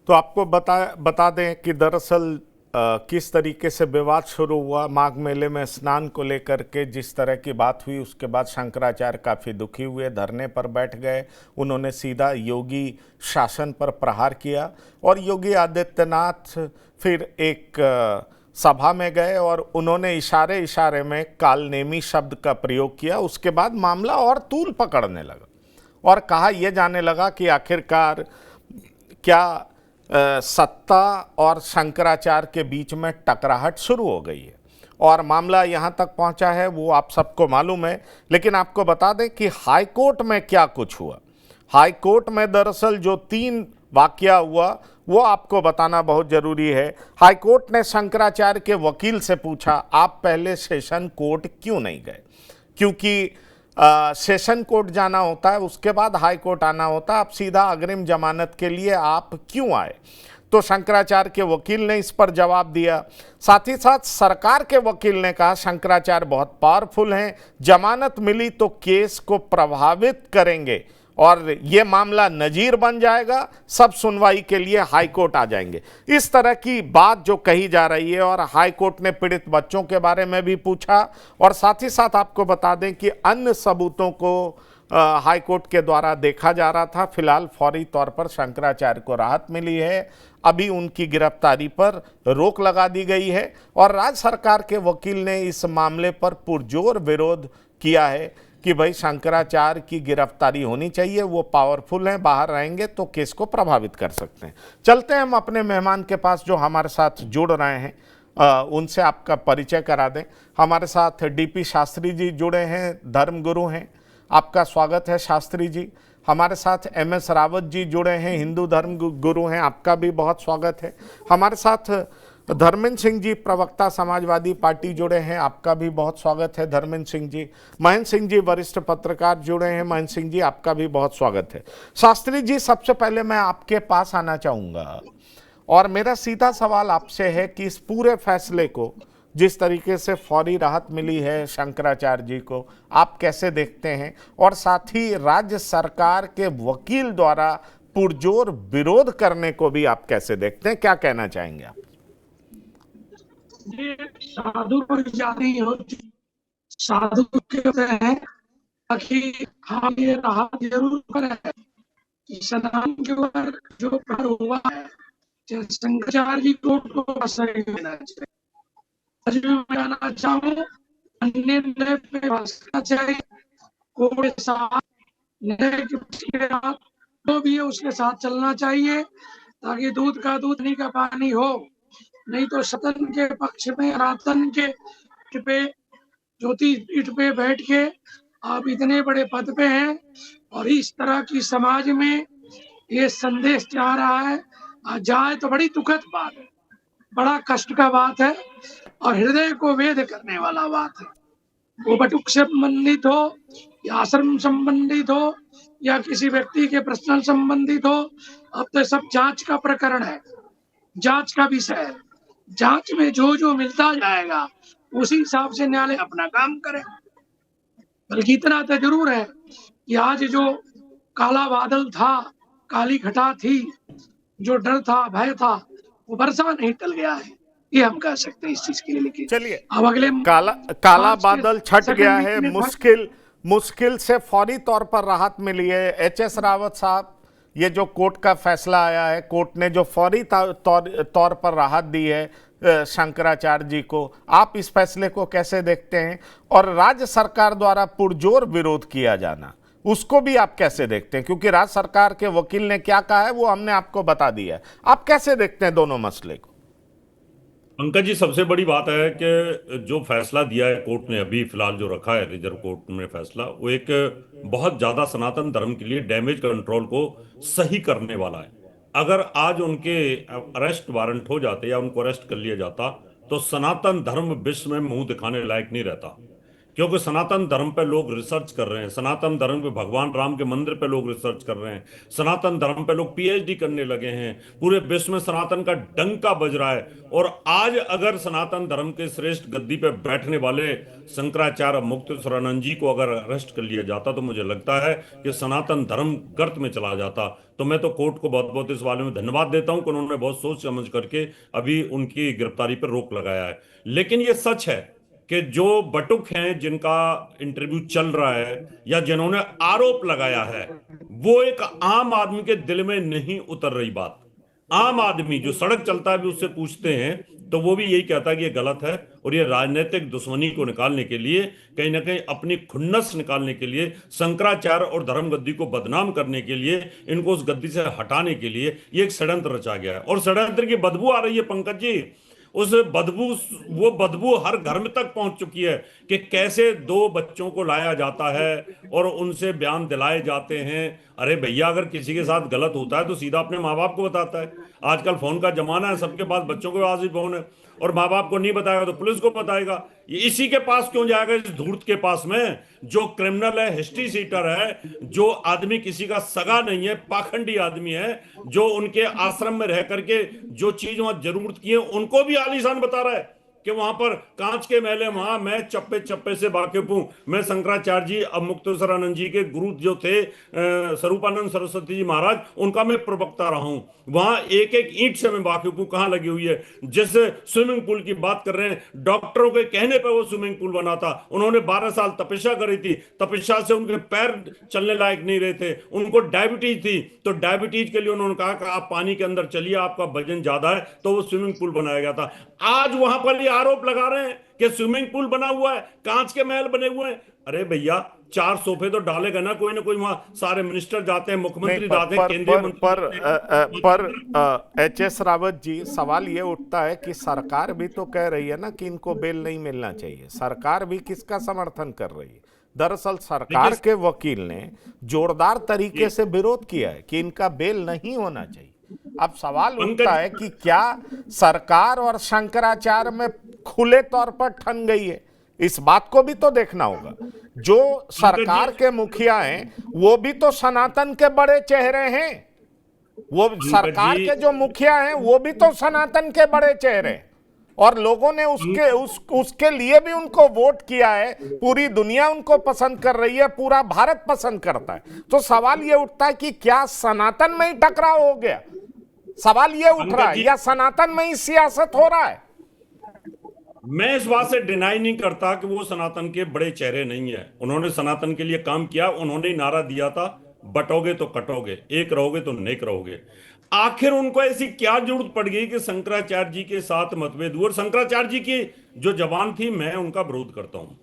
तो आपको बता दें कि दरअसल किस तरीके से विवाद शुरू हुआ माघ मेले में स्नान को लेकर के। जिस तरह की बात हुई उसके बाद शंकराचार्य काफ़ी दुखी हुए, धरने पर बैठ गए। उन्होंने सीधा योगी शासन पर प्रहार किया और योगी आदित्यनाथ फिर एक सभा में गए और उन्होंने इशारे इशारे में कालनेमी शब्द का प्रयोग किया। उसके बाद मामला और तूल पकड़ने लगा और कहा यह जाने लगा कि आखिरकार क्या सत्ता और शंकराचार्य के बीच में टकराहट शुरू हो गई है और मामला यहां तक पहुंचा है वो आप सबको मालूम है। लेकिन आपको बता दें कि हाईकोर्ट में क्या कुछ हुआ। हाईकोर्ट में दरअसल जो 3 वाकया हुआ वो आपको बताना बहुत जरूरी है। हाईकोर्ट ने शंकराचार्य के वकील से पूछा आप पहले सेशन कोर्ट क्यों नहीं गए, क्योंकि सेशन कोर्ट जाना होता है, उसके बाद हाई कोर्ट आना होता है। आप सीधा अग्रिम जमानत के लिए आप क्यों आए? तो शंकराचार्य के वकील ने इस पर जवाब दिया। साथ ही साथ सरकार के वकील ने कहा शंकराचार्य बहुत पावरफुल हैं, जमानत मिली तो केस को प्रभावित करेंगे और ये मामला नजीर बन जाएगा, सब सुनवाई के लिए हाई कोर्ट आ जाएंगे। इस तरह की बात जो कही जा रही है और हाई कोर्ट ने पीड़ित बच्चों के बारे में भी पूछा और साथ ही साथ आपको बता दें कि अन्य सबूतों को हाई कोर्ट के द्वारा देखा जा रहा था। फिलहाल फौरी तौर पर शंकराचार्य को राहत मिली है, अभी उनकी गिरफ्तारी पर रोक लगा दी गई है और राज्य सरकार के वकील ने इस मामले पर पुरजोर विरोध किया है कि भाई शंकराचार्य की गिरफ्तारी होनी चाहिए, वो पावरफुल हैं, बाहर रहेंगे तो केस को प्रभावित कर सकते हैं। चलते हैं हम अपने मेहमान के पास जो हमारे साथ जुड़ रहे हैं, उनसे आपका परिचय करा दें। हमारे साथ डीपी शास्त्री जी जुड़े हैं, धर्मगुरु हैं, आपका स्वागत है शास्त्री जी। हमारे साथ एमएस रावत जी जुड़े हैं, हिंदू धर्म गुरु हैं, आपका भी बहुत स्वागत है। हमारे साथ धर्मेंद्र सिंह जी प्रवक्ता समाजवादी पार्टी जुड़े हैं, आपका भी बहुत स्वागत है धर्मेंद्र सिंह जी। महेंद्र सिंह जी वरिष्ठ पत्रकार जुड़े हैं, महेंद्र सिंह जी आपका भी बहुत स्वागत है। शास्त्री जी सबसे पहले मैं आपके पास आना चाहूँगा और मेरा सीधा सवाल आपसे है कि इस पूरे फैसले को, जिस तरीके से फौरी राहत मिली है शंकराचार्य जी को, आप कैसे देखते हैं और साथ ही राज्य सरकार के वकील द्वारा पुरजोर विरोध करने को भी आप कैसे देखते हैं, क्या कहना चाहेंगे आप? ये साधु को जाती हो, साधु कहते हैं कि हाँ ये राहत जरूर पर है। सनातन के ऊपर जो प्रहार हुआ है शंकराचार्य जी को सही देना चाहिए। आज मैं कहना चाहूँ अन्य निर्णय पे फंसना चाहिए, कोई साथ निर्णय के साथ जो भी है उसके साथ चलना चाहिए ताकि दूध का दूध नहीं का पानी हो। नहीं तो सदन के पक्ष में सनातन के पे ज्योति पीठ पे बैठ के आप इतने बड़े पद पे हैं और इस तरह की समाज में ये संदेश जा रहा है, जाए तो बड़ी दुखद बात है, बड़ा कष्ट का बात है और हृदय को वेद करने वाला बात है। वो बटुक से संबंधित हो या आश्रम संबंधित हो या किसी व्यक्ति के पर्सनल संबंधित हो, अब तो सब जांच का प्रकरण है, जांच का विषय है। जांच में जो जो मिलता जाएगा उसी हिसाब से न्यायालय अपना काम करे। बल्कि इतना तो जरूर है कि आज जो काला बादल था, काली घटा थी, जो डर था, भय था, वो बरसा नहीं टल गया है, ये हम कह सकते हैं इस चीज के लिए। लेकिन चलिए, अब अगले काला मार्च के बादल छट गया सेकंड वीक है, में मुश्किल से फौरी तौर पर राहत मिली है। एचएस रावत साहब, ये जो कोर्ट का फैसला आया है, कोर्ट ने जो फौरी तौर पर राहत दी है शंकराचार्य जी को, आप इस फैसले को कैसे देखते हैं? और राज्य सरकार द्वारा पुरजोर विरोध किया जाना, उसको भी आप कैसे देखते हैं? क्योंकि राज्य सरकार के वकील ने क्या कहा है वो हमने आपको बता दिया है, आप कैसे देखते हैं दोनों मसले को? पंकज जी, सबसे बड़ी बात है कि जो फैसला दिया है कोर्ट ने, अभी फिलहाल जो रखा है रिजर्व कोर्ट में फैसला, वो एक बहुत ज्यादा सनातन धर्म के लिए डैमेज कंट्रोल को सही करने वाला है। अगर आज उनके अरेस्ट वारंट हो जाते या उनको अरेस्ट कर लिया जाता तो सनातन धर्म विश्व में मुंह दिखाने लायक नहीं रहता। क्योंकि सनातन धर्म पे लोग रिसर्च कर रहे हैं, सनातन धर्म पे भगवान राम के मंदिर पे लोग रिसर्च कर रहे हैं, सनातन धर्म पे लोग पीएचडी करने लगे हैं, पूरे विश्व में सनातन का डंका बज रहा है। और आज अगर सनातन धर्म के श्रेष्ठ गद्दी पे बैठने वाले शंकराचार्य मुक्तेश्वरानंद जी को अगर अरेस्ट कर लिया जाता तो मुझे लगता है कि सनातन धर्म गर्त में चला जाता। तो मैं तो कोर्ट को बहुत बहुत इस बारे में धन्यवाद देता हूं कि उन्होंने बहुत सोच समझ करके अभी उनकी गिरफ्तारी पर रोक लगाया है। लेकिन ये सच है कि जो बटुक हैं जिनका इंटरव्यू चल रहा है या जिन्होंने आरोप लगाया है, वो एक आम आदमी के दिल में नहीं उतर रही बात। आम आदमी जो सड़क चलता है भी उससे पूछते हैं तो वो भी यही कहता है कि ये गलत है। और ये राजनीतिक दुश्मनी को निकालने के लिए, कहीं ना कहीं अपनी खुन्नस निकालने के लिए, शंकराचार्य और धर्म गद्दी को बदनाम करने के लिए, इनको उस गद्दी से हटाने के लिए ये एक षड्यंत्र रचा गया है। और षड्यंत्र की बदबू आ रही है पंकज जी। उस बदबू, वो बदबू हर घर में तक पहुंच चुकी है कि कैसे दो बच्चों को लाया जाता है और उनसे बयान दिलाए जाते हैं। अरे भैया, अगर किसी के साथ गलत होता है तो सीधा अपने माँ बाप को बताता है। आजकल फोन का जमाना है, सबके पास बच्चों के पास भी फोन है, और माँ बाप को नहीं बताएगा तो पुलिस को बताएगा। ये इसी के पास क्यों जाएगा, इस धूर्त के पास में जो क्रिमिनल है, हिस्ट्री सीटर है, जो आदमी किसी का सगा नहीं है, पाखंडी आदमी है, जो उनके आश्रम में रह करके जो चीज वहां जरूरत की है उनको भी आलीशान बता रहा है कि वहां पर कांच के महल, वहां मैं चप्पे चप्पे से वाकिफ हूं। मैं शंकराचार्य जी, अब मुक्तेश्वरानंद जी के गुरु जो थे स्वरूपानंद सरस्वती जी महाराज, उनका मैं प्रवक्ता रहा हूं। वहां एक एक ईंट से मैं वाकिफ हूं कहां लगी हुई है। जिस स्विमिंग पूल की बात कर रहे हैं, डॉक्टरों के कहने पर वो स्विमिंग पूल बना था। उन्होंने 12 साल तपस्या करी थी, तपस्या से उनके पैर चलने लायक नहीं रहे थे, उनको डायबिटीज थी, तो डायबिटीज के लिए उन्होंने कहा कि आप पानी के अंदर चलिए, आपका वजन ज्यादा है, तो वो स्विमिंग पूल बनाया गया था। आज वहां पर ये आरोप लगा रहे हैं कि स्विमिंग पूल बना हुआ है, कांच के महल बने हुए हैं। अरे भैया, 4 सोफे तो डालेगा ना कोई वहां। सारे मिनिस्टर जाते हैं, मुख्यमंत्री जाते हैं, केंद्रीय मंत्री। पर एच.एस. रावत जी, सवाल ये उठता है कि सरकार भी तो कह रही है ना कि इनको बेल नहीं मिलना चाहिए। सरकार भी किसका समर्थन कर रही है? दरअसल सरकार के वकील ने जोरदार तरीके से विरोध किया है कि इनका बेल नहीं होना चाहिए। अब सवाल उठता है कि क्या सरकार और शंकराचार्य में खुले तौर पर ठन गई है? इस बात को भी तो देखना होगा। जो सरकार के मुखिया हैं वो भी तो सनातन के बड़े चेहरे हैं। वो सरकार के जो मुखिया हैं वो भी तो सनातन के बड़े चेहरे हैं, और लोगों ने उसके लिए भी उनको वोट किया है। पूरी दुनिया उनको पसंद कर रही है, पूरा भारत पसंद करता है। तो सवाल ये उठता है कि क्या सनातन में ही टकराव हो गया? सवाल ये उठ रहा है, या सनातन में ही सियासत हो रहा है? मैं इस बात से डिनाई नहीं करता कि वो सनातन के बड़े चेहरे नहीं है। उन्होंने सनातन के लिए काम किया, उन्होंने ही नारा दिया था, बटोगे तो कटोगे, एक रहोगे तो नेक रहोगे। आखिर उनको ऐसी क्या जरूरत पड़ गई कि शंकराचार्य जी के साथ मतभेद हुआ? और शंकराचार्य जी की जो जबान थी, मैं उनका विरोध करता हूं।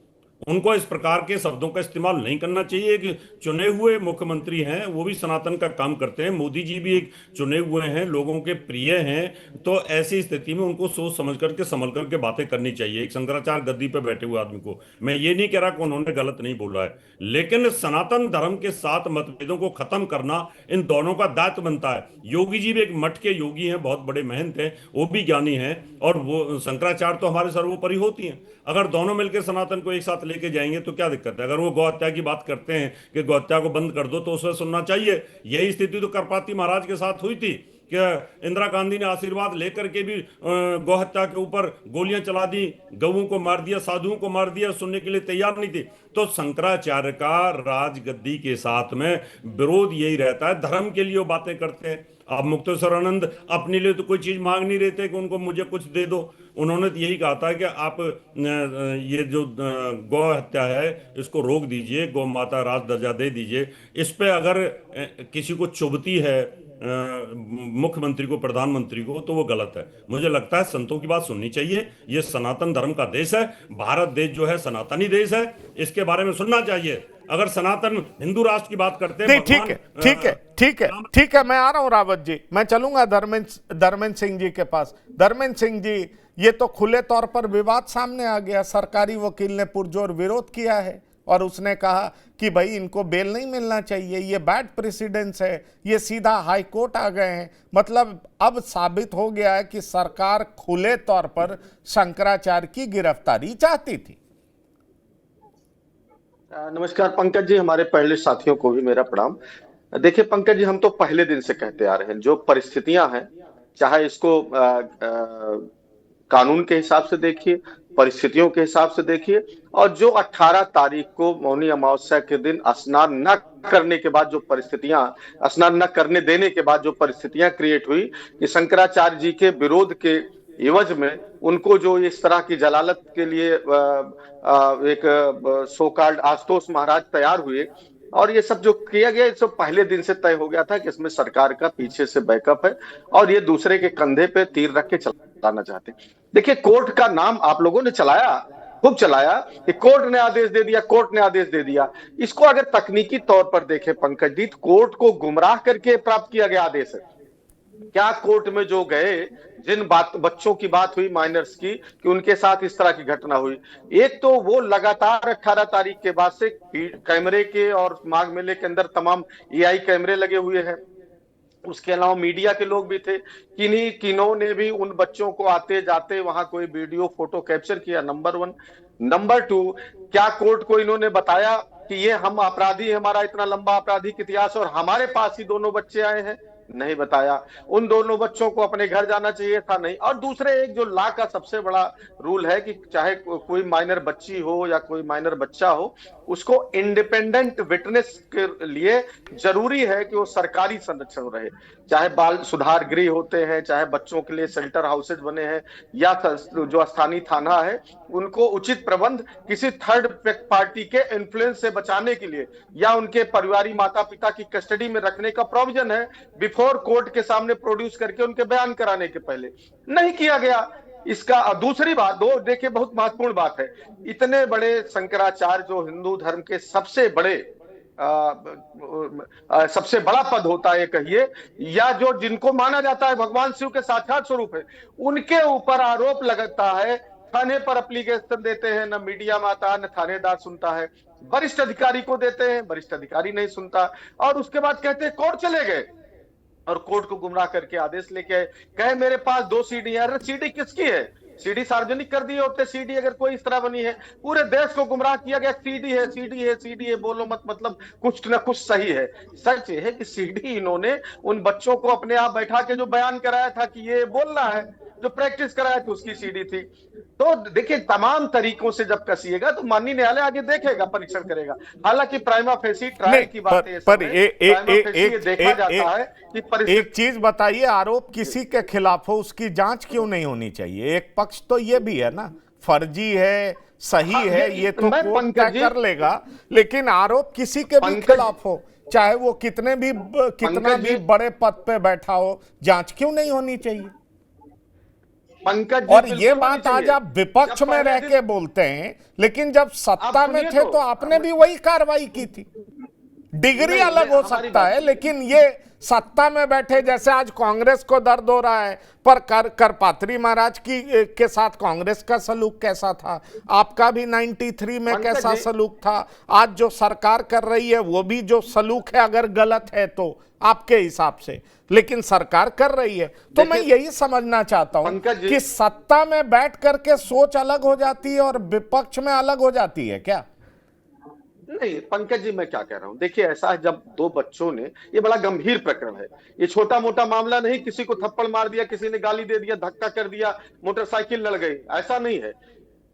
उनको इस प्रकार के शब्दों का इस्तेमाल नहीं करना चाहिए। कि चुने हुए मुख्यमंत्री हैं, वो भी सनातन का काम करते हैं, मोदी जी भी एक चुने हुए हैं, लोगों के प्रिय हैं। तो ऐसी स्थिति में उनको सोच समझ करके, संभल करके बातें करनी चाहिए। एक शंकराचार्य गद्दी पे बैठे हुए आदमी को मैं ये नहीं कह रहा कि उन्होंने गलत नहीं बोला है, लेकिन सनातन धर्म के साथ मतभेदों को खत्म करना इन दोनों का दायित्व बनता है। योगी जी भी एक मठ के योगी हैं, बहुत बड़े महंत हैं, वो भी ज्ञानी हैं, और वो शंकराचार्य तो हमारे सर्वोपरि होती हैं। अगर दोनों मिलकर सनातन को एक साथ लेके जाएंगे तो क्या दिक्कत है? अगर वो गौ हत्या की बात करते हैं कि गौ हत्या को बंद कर दो, तो उसे सुनना चाहिए। यही स्थिति तो करपाती महाराज के साथ हुई थी कि इंदिरा गांधी ने आशीर्वाद लेकर के भी गौ हत्या के ऊपर गोलियां चला दी, गऊओं को मार दिया, साधुओं को मार दिया, सुनने के लिए तैयार नहीं थी। तो शंकराचार्य का राजगद्दी के साथ में विरोध यही रहता है, धर्म के लिए वो बातें करते हैं। अब मुक्तेश्वरानंद अपने लिए तो कोई चीज मांग नहीं रहे थे कि उनको मुझे कुछ दे दो। उन्होंने तो यही कहा था कि आप ये जो गौ हत्या है इसको रोक दीजिए, गौ माता राज दर्जा दे दीजिए। इस पे अगर किसी को चुभती है मुख्यमंत्री को, प्रधानमंत्री को, तो वो गलत है। मुझे लगता है संतों की बात सुननी चाहिए। ये सनातन धर्म का देश है, भारत देश जो है सनातनी देश है, इसके बारे में सुनना चाहिए। अगर सनातन हिंदू राष्ट्र की बात करते हैं, ठीक है, मैं आ रहा हूं रावत जी, मैं चलूंगा धर्मेंद्र सिंह जी के पास। धर्मेंद्र सिंह जी, ये तो खुले तौर पर विवाद सामने आ गया। सरकारी वकील ने पुरजोर विरोध किया है और उसने कहा कि भाई इनको बेल नहीं मिलना चाहिए, ये बैड प्रेसिडेंस है, ये सीधा हाई कोर्ट आ गए हैं। मतलब अब साबित हो गया है कि सरकार खुले तौर पर शंकराचार्य की गिरफ्तारी चाहती थी। नमस्कार पंकज जी, हमारे पहले साथियों को भी मेरा प्रणाम। देखिए पंकज जी, हम तो पहले दिन से कहते आ रहे हैं जो परिस्थितियां हैं, चाहे इसको कानून के हिसाब से देखिए, परिस्थितियों के हिसाब से देखिए, और जो 18 तारीख को मौनी अमावस्या के दिन स्नान न करने के बाद जो परिस्थितियां, स्नान न करने देने के बाद जो परिस्थितियां क्रिएट हुई कि शंकराचार्य जी के विरोध के एवज में उनको जो इस तरह की जलालत के लिए एक सो कॉल्ड आशुतोष महाराज तैयार हुए, और ये सब जो किया गया, ये सब पहले दिन से तय हो गया था कि इसमें सरकार का पीछे से बैकअप है और ये दूसरे के कंधे पे तीर रख के चलाना चाहते हैं। देखिए, कोर्ट का नाम आप लोगों ने चलाया, खूब चलाया कि कोर्ट ने आदेश दे दिया, कोर्ट ने आदेश दे दिया। इसको अगर तकनीकी तौर पर देखें पंकज जी, कोर्ट को गुमराह करके प्राप्त किया गया आदेश है। क्या कोर्ट में जो गए, जिन बच्चों की बात हुई, माइनर्स की, कि उनके साथ इस तरह की घटना हुई, एक तो वो लगातार 18 तारीख के बाद से कैमरे के और माघ मेले के अंदर तमाम एआई कैमरे लगे हुए हैं। उसके अलावा मीडिया के लोग भी थे, किन्हों ने भी उन बच्चों को आते जाते वहां कोई वीडियो फोटो कैप्चर किया, नंबर 1। नंबर 2, क्या कोर्ट को इन्होंने बताया कि ये हम अपराधी, हमारा इतना लंबा आपराधिक इतिहास और हमारे पास ही दोनों बच्चे आए हैं? नहीं बताया। उन दोनों बच्चों को अपने घर जाना चाहिए था, नहीं। और दूसरे, एक जो लॉ का सबसे बड़ा रूल है कि चाहे कोई माइनर बच्ची हो या कोई माइनर बच्चा हो, उसको इंडिपेंडेंट विटनेस के लिए जरूरी है कि वो सरकारी संरक्षण रहे। चाहे बाल सुधार गृह होते हैं, चाहे बच्चों के लिए शेल्टर हाउसेज बने हैं, या जो स्थानीय थाना है, उनको उचित प्रबंध किसी थर्ड पार्टी के इन्फ्लुएंस से बचाने के लिए या उनके परिवारी माता पिता की कस्टडी में रखने का प्रोविजन है, बिफोर कोर्ट के सामने प्रोड्यूस करके उनके बयान कराने के पहले। नहीं किया गया इसका। दूसरी बात, दो देखिए, बहुत महत्वपूर्ण बात है, इतने बड़े शंकराचार्य जो हिंदू धर्म के सबसे बड़े सबसे बड़ा पद होता है कहिए, या जो जिनको माना जाता है भगवान शिव के साक्षात स्वरूप है, उनके ऊपर आरोप लगता है, थाने पर एप्लीकेशन देते हैं, न मीडिया में आता है, न थानेदार सुनता है, वरिष्ठ अधिकारी को देते हैं, वरिष्ठ अधिकारी नहीं सुनता, और उसके बाद कहते हैं कोर्ट चले गए और कोर्ट को गुमराह करके आदेश लेके आए, कहे मेरे पास 2 सीडी है। अरे सीडी किसकी है? सीडी सार्वजनिक कर दिए होते। सीडी अगर कोई इस तरह बनी है, पूरे देश को गुमराह किया गया, सीडी है, सीडी है, सीडी है, बोलो मत, मतलब कुछ ना कुछ सही है। सच ये है कि सीडी इन्होंने उन बच्चों को अपने आप बैठा के जो बयान कराया था कि ये बोलना है, जो प्रैक्टिस कराया था, उसकी सीडी थी। तो देखिए, तमाम तरीकों से जब कसिएगा तो माननीय न्यायालय आगे देखेगा, परीक्षण करेगा। हालांकि प्राइमा फेसी ट्रायल की बात है, पर देखा जाता है कि एक चीज बताइए, आरोप किसी के खिलाफ हो उसकी जांच क्यों नहीं होनी चाहिए? एक पक्ष तो ये भी है ना, फर्जी है, सही है, ये तो कोर्ट तय कर लेगा, लेकिन आरोप किसी के भी खिलाफ हो, चाहे वो कितना भी बड़े पद पे बैठा हो, जांच क्यों नहीं होनी चाहिए? पंकज, और ये बात आज आप विपक्ष में रह के बोलते हैं, लेकिन जब सत्ता में थे तो आपने भी वही कार्रवाई की थी। डिग्री अलग हो सकता है, लेकिन ये सत्ता में बैठे, जैसे आज कांग्रेस को दर्द हो रहा है, पर करपात्री महाराज के साथ कांग्रेस का सलूक कैसा था, आपका भी 93 में कैसा सलूक था, आज जो सरकार कर रही है वो भी जो सलूक है, अगर गलत है तो आपके हिसाब से, लेकिन सरकार कर रही है। तो मैं यही समझना चाहता हूं कि सत्ता में बैठ करके सोच अलग हो जाती है और विपक्ष में अलग हो जाती है क्या? नहीं पंकज जी, मैं क्या कह रहा हूं, देखिए ऐसा है, जब 2 बच्चों ने, ये बड़ा गंभीर प्रकरण है, ये छोटा मोटा मामला नहीं, किसी को थप्पड़ मार दिया, किसी ने गाली दे दिया, धक्का कर दिया, मोटरसाइकिल लड़ गई, ऐसा नहीं है।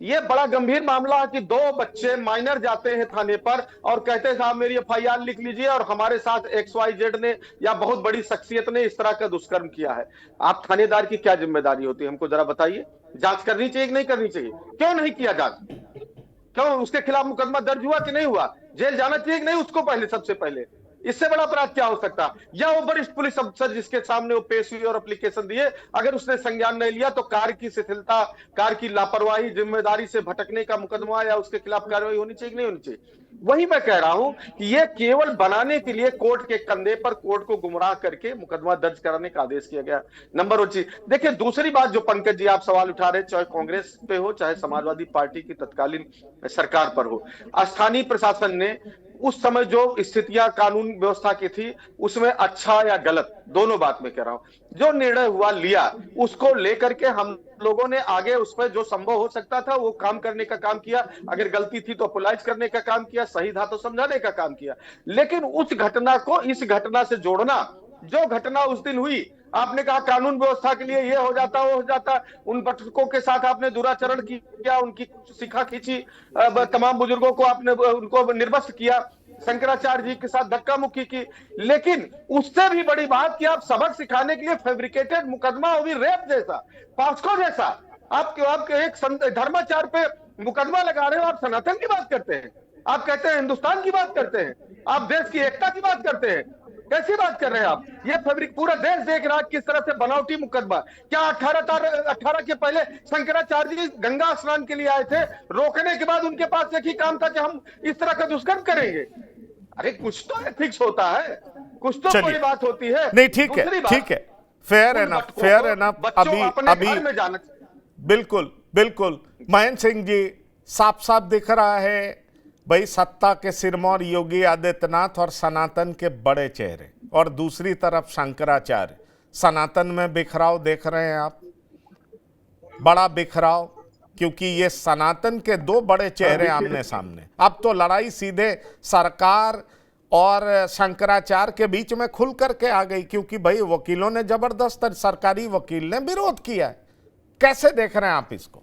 ये बड़ा गंभीर मामला है कि 2 बच्चे माइनर जाते हैं थाने पर और कहते हैं साहब मेरी एफआईआर लिख लीजिए और हमारे साथ XYZ ने या बहुत बड़ी शख्सियत ने इस तरह का दुष्कर्म किया है। आप थानेदार की क्या जिम्मेदारी होती है, हमको जरा बताइए। जांच करनी चाहिए कि नहीं करनी चाहिए? क्यों नहीं किया जांच? क्यों उसके खिलाफ मुकदमा दर्ज हुआ कि नहीं हुआ? जेल जाना चाहिए कि नहीं उसको? पहले, सबसे पहले इससे बड़ा अपराध क्या हो सकता? या वो वरिष्ठ पुलिस अफसर जिसके सामने वो पेश हुई और एप्लीकेशन दिए, अगर उसने संज्ञान नहीं लिया तो कार की शिथिलता, कार की लापरवाही, जिम्मेदारी से भटकने का मुकदमा या उसके खिलाफ कार्रवाई होनी चाहिए कि नहीं होनी चाहिए? वही मैं कह रहा हूं कि ये केवल बनाने के लिए कोर्ट के कंधे पर कोर्ट को गुमराह करके मुकदमा दर्ज कराने का आदेश किया गया। नंबर 1 चीज देखिए। दूसरी बात जो पंकज जी आप सवाल उठा रहे, चाहे कांग्रेस पे हो, चाहे समाजवादी पार्टी की तत्कालीन सरकार पर हो, स्थानीय प्रशासन ने उस समय जो स्थितियां कानून व्यवस्था की थी उसमें अच्छा या गलत दोनों बात में कह रहा हूं, जो निर्णय हुआ लिया उसको लेकर के हम लोगों ने आगे उस पर जो संभव हो सकता था वो काम करने का काम किया। अगर गलती थी तो अपोलाइज करने का काम किया, सही था तो समझाने का काम किया। लेकिन उस घटना को इस घटना से जोड़ना, जो घटना उस दिन हुई, आपने कहा कानून व्यवस्था के लिए ये हो जाता वो हो जाता, उन पटकों के साथ आपने दुराचरण किया, उनकी शिखा खींची, तमाम बुजुर्गों को आपने उनको निर्वस्त्र किया, शंकराचार्य जी के साथ धक्का मुक्की की। लेकिन उससे भी बड़ी बात कि आप सबक सिखाने के लिए फैब्रिकेटेड मुकदमा, वो भी रेप जैसा, पॉस्को जैसा, आपके एक धर्माचार पे मुकदमा लगा रहे हो। आप सनातन की बात करते हैं, आप कहते हैं हिंदुस्तान की बात करते हैं, आप देश की एकता की बात करते हैं, कैसी बात कर रहे हैं आप? ये फैब्रिक पूरा देश देख रहा है किस तरह से बनावटी मुकदमा। क्या 18 के पहले शंकराचार्य जी गंगा स्नान के लिए आए थे, रोकने के बाद उनके पास एक ही काम था कि हम इस तरह का दुष्कर्म करेंगे? अरे कुछ तो एथिक्स होता है, कुछ तो कोई बात होती है। नहीं, ठीक है, ठीक है, फेयर एनफ, फेयर एनफ। अभी में जाना, बिल्कुल बिल्कुल। महेंद्र सिंह जी, साफ साफ दिख रहा है भाई, सत्ता के सिरमौर योगी आदित्यनाथ और सनातन के बड़े चेहरे, और दूसरी तरफ शंकराचार्य। सनातन में बिखराव देख रहे हैं आप, बड़ा बिखराव, क्योंकि ये सनातन के दो बड़े चेहरे आमने सामने। अब तो लड़ाई सीधे सरकार और शंकराचार्य के बीच में खुल करके आ गई, क्योंकि भाई वकीलों ने जबरदस्त, सरकारी वकील ने विरोध किया है। कैसे देख रहे हैं आप इसको?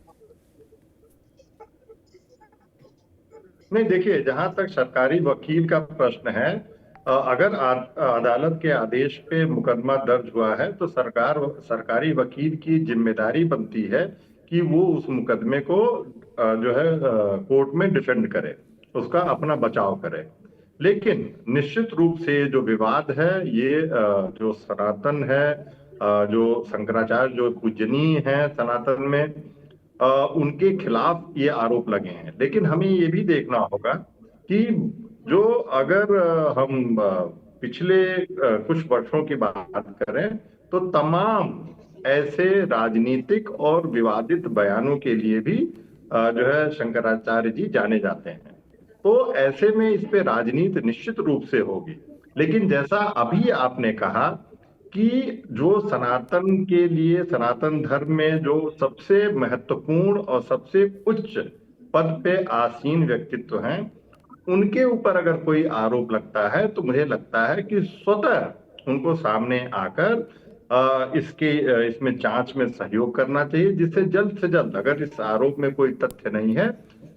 नहीं, देखिए, जहां तक सरकारी वकील का प्रश्न है, अगर अदालत के आदेश पे मुकदमा दर्ज हुआ है तो सरकारी वकील की जिम्मेदारी बनती है कि वो उस मुकदमे को जो है कोर्ट में डिफेंड करे, उसका अपना बचाव करे। लेकिन निश्चित रूप से जो विवाद है, ये जो सनातन है, जो शंकराचार्य जो पूजनीय है सनातन में, उनके खिलाफ ये आरोप लगे हैं। लेकिन हमें ये भी देखना होगा कि जो अगर हम पिछले कुछ वर्षों की बात करें तो तमाम ऐसे राजनीतिक और विवादित बयानों के लिए भी जो है शंकराचार्य जी जाने जाते हैं। तो ऐसे में इस पे राजनीति निश्चित रूप से होगी। लेकिन जैसा अभी आपने कहा कि जो सनातन के लिए, सनातन धर्म में जो सबसे महत्वपूर्ण और सबसे उच्च पद पे आसीन व्यक्तित्व हैं, उनके ऊपर अगर कोई आरोप लगता है तो मुझे लगता है कि स्वतः उनको सामने आकर इसमें जांच में सहयोग करना चाहिए, जिससे जल्द से जल्द, अगर इस आरोप में कोई तथ्य नहीं है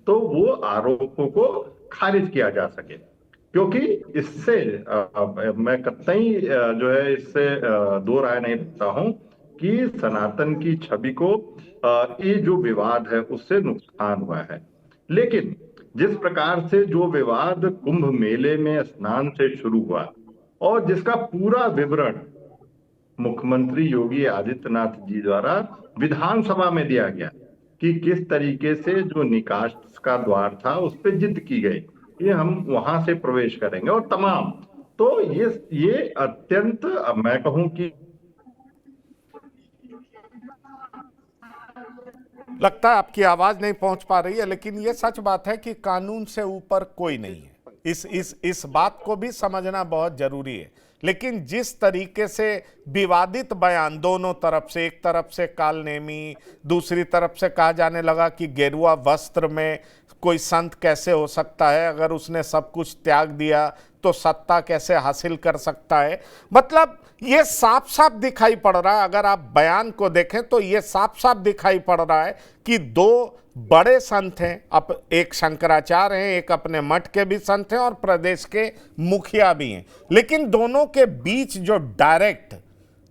तो वो आरोपों को खारिज किया जा सके। क्योंकि इससे मैं कतई जो है इससे दो राय नहीं रखता हूं कि सनातन की छवि को ये जो विवाद है उससे नुकसान हुआ है। लेकिन जिस प्रकार से जो विवाद कुंभ मेले में स्नान से शुरू हुआ और जिसका पूरा विवरण मुख्यमंत्री योगी आदित्यनाथ जी द्वारा विधानसभा में दिया गया कि किस तरीके से जो निकास का द्वार था उस पर जिद की गई कि हम वहां से प्रवेश करेंगे और तमाम, तो ये अत्यंत, मैं कहूं कि लगता है आपकी आवाज नहीं पहुंच पा रही है, लेकिन ये सच बात है कि कानून से ऊपर कोई नहीं है। इस बात को भी समझना बहुत जरूरी है। लेकिन जिस तरीके से विवादित बयान दोनों तरफ से, एक तरफ से कालनेमी, दूसरी तरफ से कहा जाने लगा कि गेरुआ वस्त्र में कोई संत कैसे हो सकता है, अगर उसने सब कुछ त्याग दिया तो सत्ता कैसे हासिल कर सकता है। मतलब ये साफ साफ दिखाई पड़ रहा है, अगर आप बयान को देखें तो ये साफ साफ दिखाई पड़ रहा है कि दो बड़े संत हैं, अब एक शंकराचार्य हैं, एक अपने मठ के भी संत हैं और प्रदेश के मुखिया भी हैं। लेकिन दोनों के बीच जो डायरेक्ट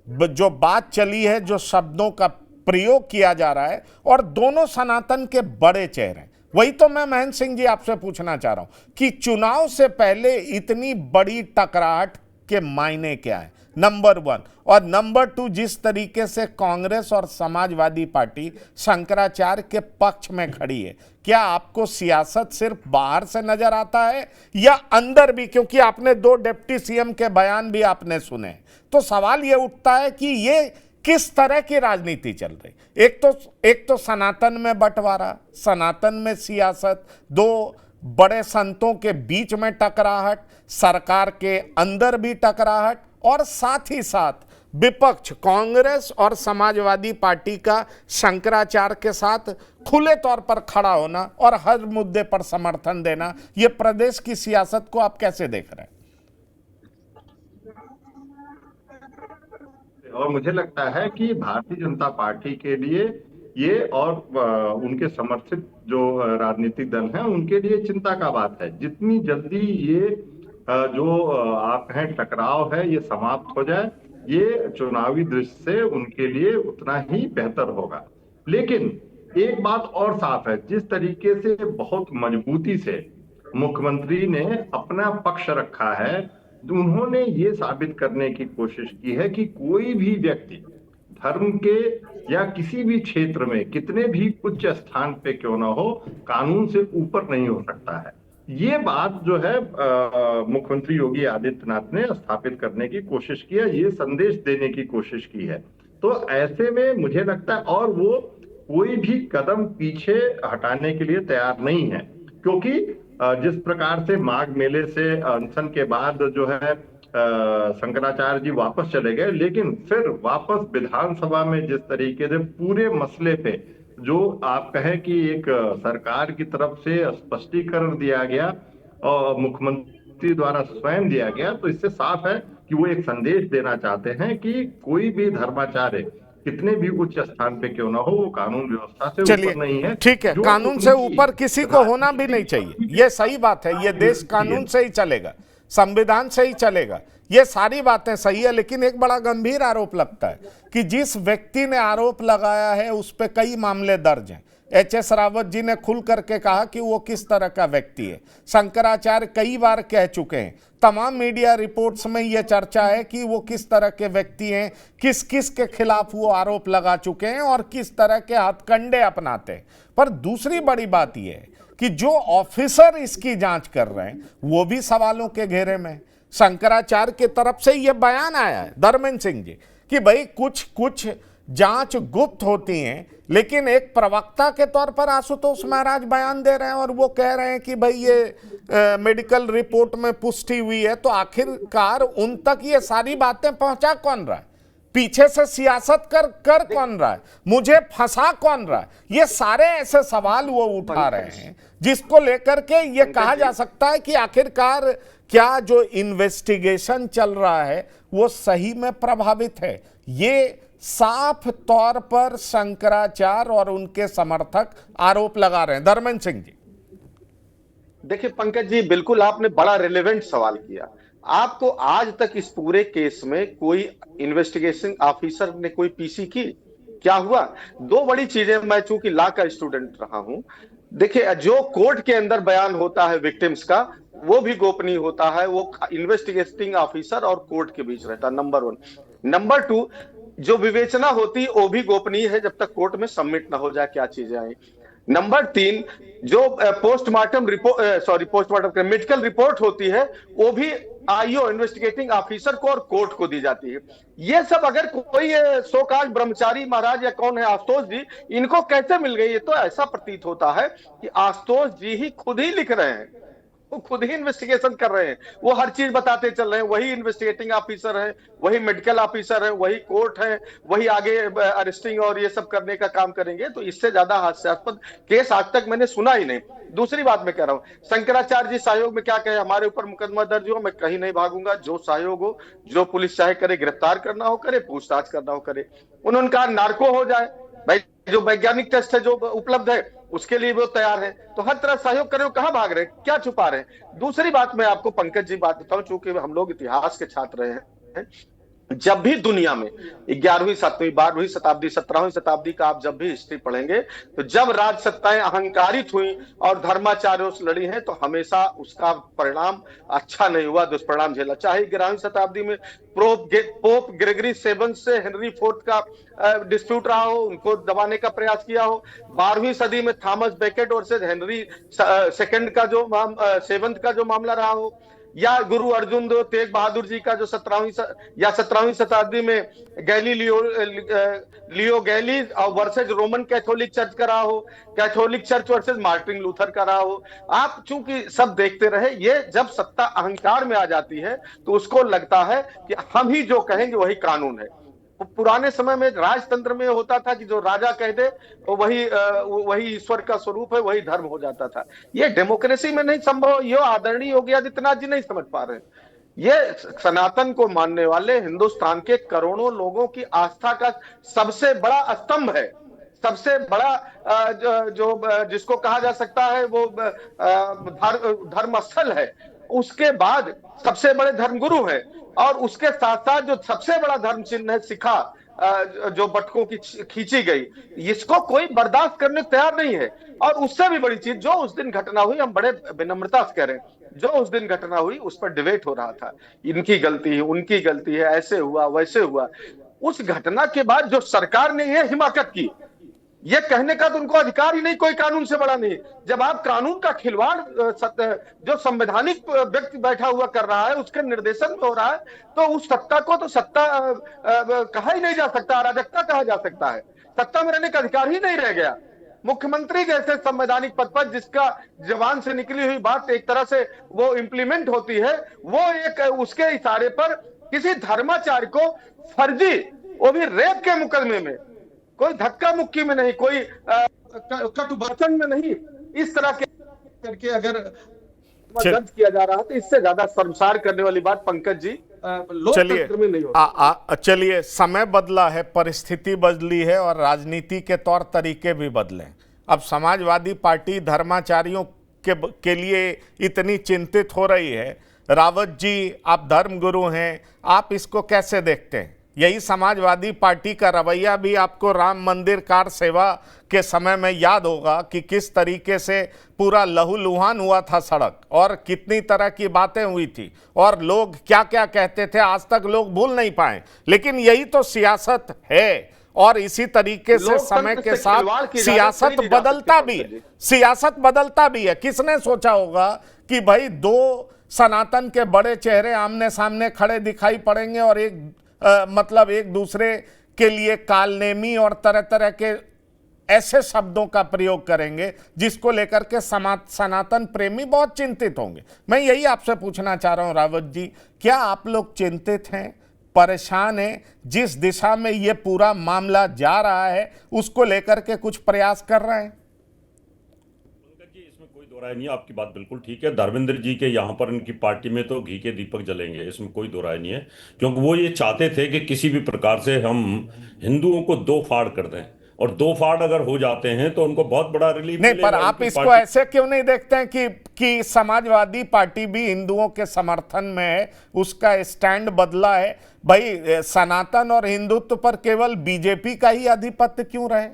जो बात चली है, जो शब्दों का प्रयोग किया जा रहा है, और दोनों सनातन के बड़े चेहरे हैं, वही तो मैं महेंद्र सिंह जी आपसे पूछना चाह रहा हूं कि चुनाव से पहले इतनी बड़ी टकराहट के मायने क्या है, नंबर 1। और नंबर 2, जिस तरीके से कांग्रेस और समाजवादी पार्टी शंकराचार्य के पक्ष में खड़ी है, क्या आपको सियासत सिर्फ बाहर से नजर आता है या अंदर भी? क्योंकि आपने 2 डिप्टी सीएम के बयान भी आपने सुने, तो सवाल यह उठता है कि ये किस तरह की राजनीति चल रही। एक तो सनातन में बंटवारा, सनातन में सियासत, दो बड़े संतों के बीच में टकराहट, सरकार के अंदर भी टकराहट, और साथ ही साथ विपक्ष कांग्रेस और समाजवादी पार्टी का शंकराचार्य के साथ खुले तौर पर खड़ा होना और हर मुद्दे पर समर्थन देना, ये प्रदेश की सियासत को आप कैसे देख रहे हैं? और मुझे लगता है कि भारतीय जनता पार्टी के लिए ये और उनके समर्थित जो राजनीतिक दल हैं उनके लिए चिंता का बात है। जितनी जल्दी ये जो आप कहें टकराव है ये समाप्त हो जाए, ये चुनावी दृष्टि से उनके लिए उतना ही बेहतर होगा। लेकिन एक बात और साफ है, जिस तरीके से बहुत मजबूती से मुख्यमंत्री ने अपना पक्ष रखा है, उन्होंने ये साबित करने की कोशिश की है कि कोई भी व्यक्ति धर्म के या किसी भी क्षेत्र में कितने भी उच्च स्थान पे क्यों ना हो, कानून से ऊपर नहीं हो सकता है। ये बात जो है मुख्यमंत्री योगी आदित्यनाथ ने स्थापित करने की कोशिश की है, ये संदेश देने की कोशिश की है। तो ऐसे में मुझे लगता है, और वो कोई भी कदम पीछे हटाने के लिए तैयार नहीं है, क्योंकि जिस प्रकार से माघ मेले से अनशन के बाद जो है शंकराचार्य जी वापस चले गए, लेकिन फिर वापस विधानसभा में जिस तरीके से पूरे मसले पे जो आप कहें कि एक सरकार की तरफ से स्पष्टीकरण दिया गया और मुख्यमंत्री द्वारा स्वयं दिया गया, तो इससे साफ है कि वो एक संदेश देना चाहते हैं कि कोई भी धर्माचार्य कितने भी उच्च स्थान पे क्यों ना हो, वो कानून व्यवस्था से ऊपर नहीं है। ठीक है, कानून से ऊपर किसी को होना भी नहीं चाहिए, ये सही बात है। ये देश कानून से ही चलेगा, संविधान से ही चलेगा, ये सारी बातें सही है। लेकिन एक बड़ा गंभीर आरोप लगता है कि जिस व्यक्ति ने आरोप लगाया है उस पर कई मामले दर्ज हैं। एच.एस. रावत जी ने खुल करके कहा कि वो किस तरह का व्यक्ति है। शंकराचार्य कई बार कह चुके हैं, तमाम मीडिया रिपोर्ट्स में यह चर्चा है कि वो किस तरह के व्यक्ति हैं, किस किस के खिलाफ वो आरोप लगा चुके हैं और किस तरह के हथकंडे अपनाते हैं। पर दूसरी बड़ी बात यह है कि जो ऑफिसर इसकी जांच कर रहे हैं वो भी सवालों के घेरे में। शंकराचार्य की तरफ से यह बयान आया है, धर्मेंद्र सिंह जी, कि भाई कुछ जांच गुप्त होती हैं, लेकिन एक प्रवक्ता के तौर पर आशुतोष महाराज बयान दे रहे हैं और वो कह रहे हैं कि भाई ये मेडिकल रिपोर्ट में पुष्टि हुई है। तो आखिरकार उन तक ये सारी बातें पहुंचा कौन रहा है? पीछे से सियासत कर कौन रहा है? मुझे फंसा कौन रहा है? ये सारे ऐसे सवाल वो उठा रहे हैं जिसको लेकर के ये कहा जा सकता है कि आखिरकार क्या जो इन्वेस्टिगेशन चल रहा है वो सही में प्रभावित है। ये साफ तौर पर शंकराचार्य और उनके समर्थक आरोप लगा रहे हैं। धर्मेंद्र सिंह जी, देखिए पंकज जी, बिल्कुल आपने बड़ा रिलेवेंट सवाल किया। आपको आज तक इस पूरे केस में कोई इन्वेस्टिगेशन ऑफिसर ने कोई पीसी की? क्या हुआ? दो बड़ी चीजें, मैं चूंकि लॉ का स्टूडेंट रहा हूं, देखिए जो कोर्ट के अंदर बयान होता है विक्टिम्स का वो भी गोपनीय होता है, वो इन्वेस्टिगेटिंग ऑफिसर और कोर्ट के बीच रहता है, नंबर 1। नंबर 2, जो विवेचना होती है वो भी गोपनीय है जब तक कोर्ट में सबमिट ना हो जाए क्या चीजें आई। नंबर 3, जो पोस्टमार्टम मेडिकल रिपोर्ट होती है वो भी आईओ इन्वेस्टिगेटिंग ऑफिसर को और कोर्ट को दी जाती है। ये सब अगर कोई सोकाज ब्रह्मचारी महाराज या कौन है आशुतोष जी, इनको कैसे मिल गई? ये तो ऐसा प्रतीत होता है कि आशुतोष जी ही खुद ही लिख रहे हैं, वो खुद ही इन्वेस्टिगेशन कर रहे हैं, वो हर चीज बताते चल रहे हैं। वही इन्वेस्टिगेटिंग ऑफिसर है, वही मेडिकल ऑफिसर है, वही कोर्ट है, वही आगे अरेस्टिंग और ये सब करने का काम करेंगे। तो इससे ज्यादा हास्यास्पद केस आज तक मैंने सुना ही नहीं। दूसरी बात मैं कह रहा हूं, शंकराचार्य जी सहयोग में क्या कहे, हमारे ऊपर मुकदमा दर्ज हो, मैं कहीं नहीं भागूंगा, जो सहयोग हो, जो पुलिस चाहे करे, गिरफ्तार करना हो करे, पूछताछ करना हो करे। उन्होंने कहा नार्को हो जाए, भाई जो वैज्ञानिक टेस्ट है जो उपलब्ध है उसके लिए वो तैयार है। तो हर तरह सहयोग करें, कहां भाग रहे हैं, क्या छुपा रहे हैं? दूसरी बात मैं आपको पंकज जी बात बताऊं, चूंकि हम लोग इतिहास के छात्र रहे हैं, जब भी दुनिया में 11वीं 7वीं 12वीं शताब्दी 17वीं शताब्दी का आप जब भी हिस्ट्री पढ़ेंगे, तो जब राज सत्ताएं अहंकारित हुई और धर्माचार्यों से लड़ी हैं तो हमेशा उसका परिणाम अच्छा नहीं हुआ, दुष्परिणाम झेला। चाहे 11वीं शताब्दी में पोप ग्रेगरी 7 से हेनरी 4 का डिस्प्यूट रहा हो, उनको दबाने का प्रयास किया हो। 12वीं सदी में थॉमस बेकेट और से हेनरी 2 का जो 7th का जो मामला रहा हो, या गुरु अर्जुन देव तेग बहादुर जी का जो 17वीं शताब्दी में गैलीलियो लियो गैली वर्सेज रोमन कैथोलिक चर्च का रहा हो, Catholic church versus Martin Luther का रहा हो। आप चूंकि सब देखते रहे, ये जब सत्ता अहंकार में आ जाती है तो उसको लगता है कि हम ही जो कहेंगे वही कानून है। पुराने समय में राजतंत्र में होता था कि जो राजा कह दे वही ईश्वर का स्वरूप है, वही धर्म हो जाता था। ये डेमोक्रेसी में नहीं संभव। ये आदरणीय योगी आदित्यनाथ जी नहीं समझ पा रहे। ये सनातन को मानने वाले हिंदुस्तान के करोड़ों लोगों की आस्था का सबसे बड़ा स्तंभ है, सबसे बड़ा जो जिसको कहा जा सकता है वो धर्म स्थल है। उसके बाद सबसे बड़े धर्मगुरु है, और उसके साथ साथ जो सबसे बड़ा धर्म चिन्ह है सिखा, जो बटकों की खींची गई, इसको कोई बर्दाश्त करने को तैयार नहीं है। और उससे भी बड़ी चीज, जो उस दिन घटना हुई, हम बड़े विनम्रता से कह रहे हैं, जो उस दिन घटना हुई उस पर डिबेट हो रहा था, इनकी गलती है, उनकी गलती है, ऐसे हुआ वैसे हुआ। उस घटना के बाद जो सरकार ने यह हिमाकत की, ये कहने का तो उनको अधिकार ही नहीं, कोई कानून से बड़ा नहीं। जब आप कानून का खिलवाड़ जो संवैधानिक व्यक्ति बैठा हुआ कर रहा है, उसके निर्देशन में हो रहा है, तो उस सत्ता को तो सत्ता कहा ही नहीं जा सकता, अराजकता कहा जा सकता है। सत्ता में रहने का अधिकार ही नहीं रह गया। मुख्यमंत्री जैसे संवैधानिक पद पर जिसका जवान से निकली हुई बात एक तरह से वो इंप्लीमेंट होती है, वो एक उसके इशारे पर किसी धर्माचार्य को फर्जी, वो भी रेप के मुकदमे में, कोई धक्का मुक्की में नहीं, कोई कटुवचन में नहीं, इस तरह के करके अगर दर्ज किया जा रहा है, तो इससे ज्यादा शर्मसार करने वाली बात पंकज जी लोकतंत्र में नहीं होती। चलिए, समय बदला है, परिस्थिति बदली है और राजनीति के तौर तरीके भी बदले। अब समाजवादी पार्टी धर्माचार्यों के लिए इतनी चिंतित हो रही है। रावत जी, आप धर्मगुरु हैं, आप इसको कैसे देखते हैं? यही समाजवादी पार्टी का रवैया भी आपको राम मंदिर कार सेवा के समय में याद होगा कि किस तरीके से पूरा लहूलुहान हुआ था सड़क, और कितनी तरह की बातें हुई थी, और लोग क्या क्या कहते थे आज तक लोग भूल नहीं पाए। लेकिन यही तो सियासत है, और इसी तरीके से समय के साथ सियासत बदलता भी है, सियासत बदलता भी है। किसने सोचा होगा कि भाई दो सनातन के बड़े चेहरे आमने सामने खड़े दिखाई पड़ेंगे और मतलब एक दूसरे के लिए कालनेमी और तरह तरह के ऐसे शब्दों का प्रयोग करेंगे जिसको लेकर के सनातन प्रेमी बहुत चिंतित होंगे। मैं यही आपसे पूछना चाह रहा हूं रावत जी, क्या आप लोग चिंतित हैं, परेशान हैं, जिस दिशा में ये पूरा मामला जा रहा है उसको लेकर के कुछ प्रयास कर रहे हैं? कोई दो राय नहीं है, आपकी बात बिल्कुल ठीक है। धर्मेंद्र जी के यहाँ पर इनकी पार्टी में तो घी के दीपक जलेंगे, इसमें कोई दो राय नहीं है, क्योंकि वो ये चाहते थे कि किसी भी प्रकार से हम हिंदुओं को दो फाड़ कर दें, और दो फाड़ अगर हो जाते हैं तो उनको बहुत बड़ा रिलीफ नहीं। पर आप इसको ऐसे क्यों नहीं देखते हैं कि समाजवादी पार्टी भी हिंदुओं के समर्थन में है, उसका स्टैंड बदला है? भाई, सनातन और हिंदुत्व पर केवल बीजेपी का ही आधिपत्य क्यों रहे?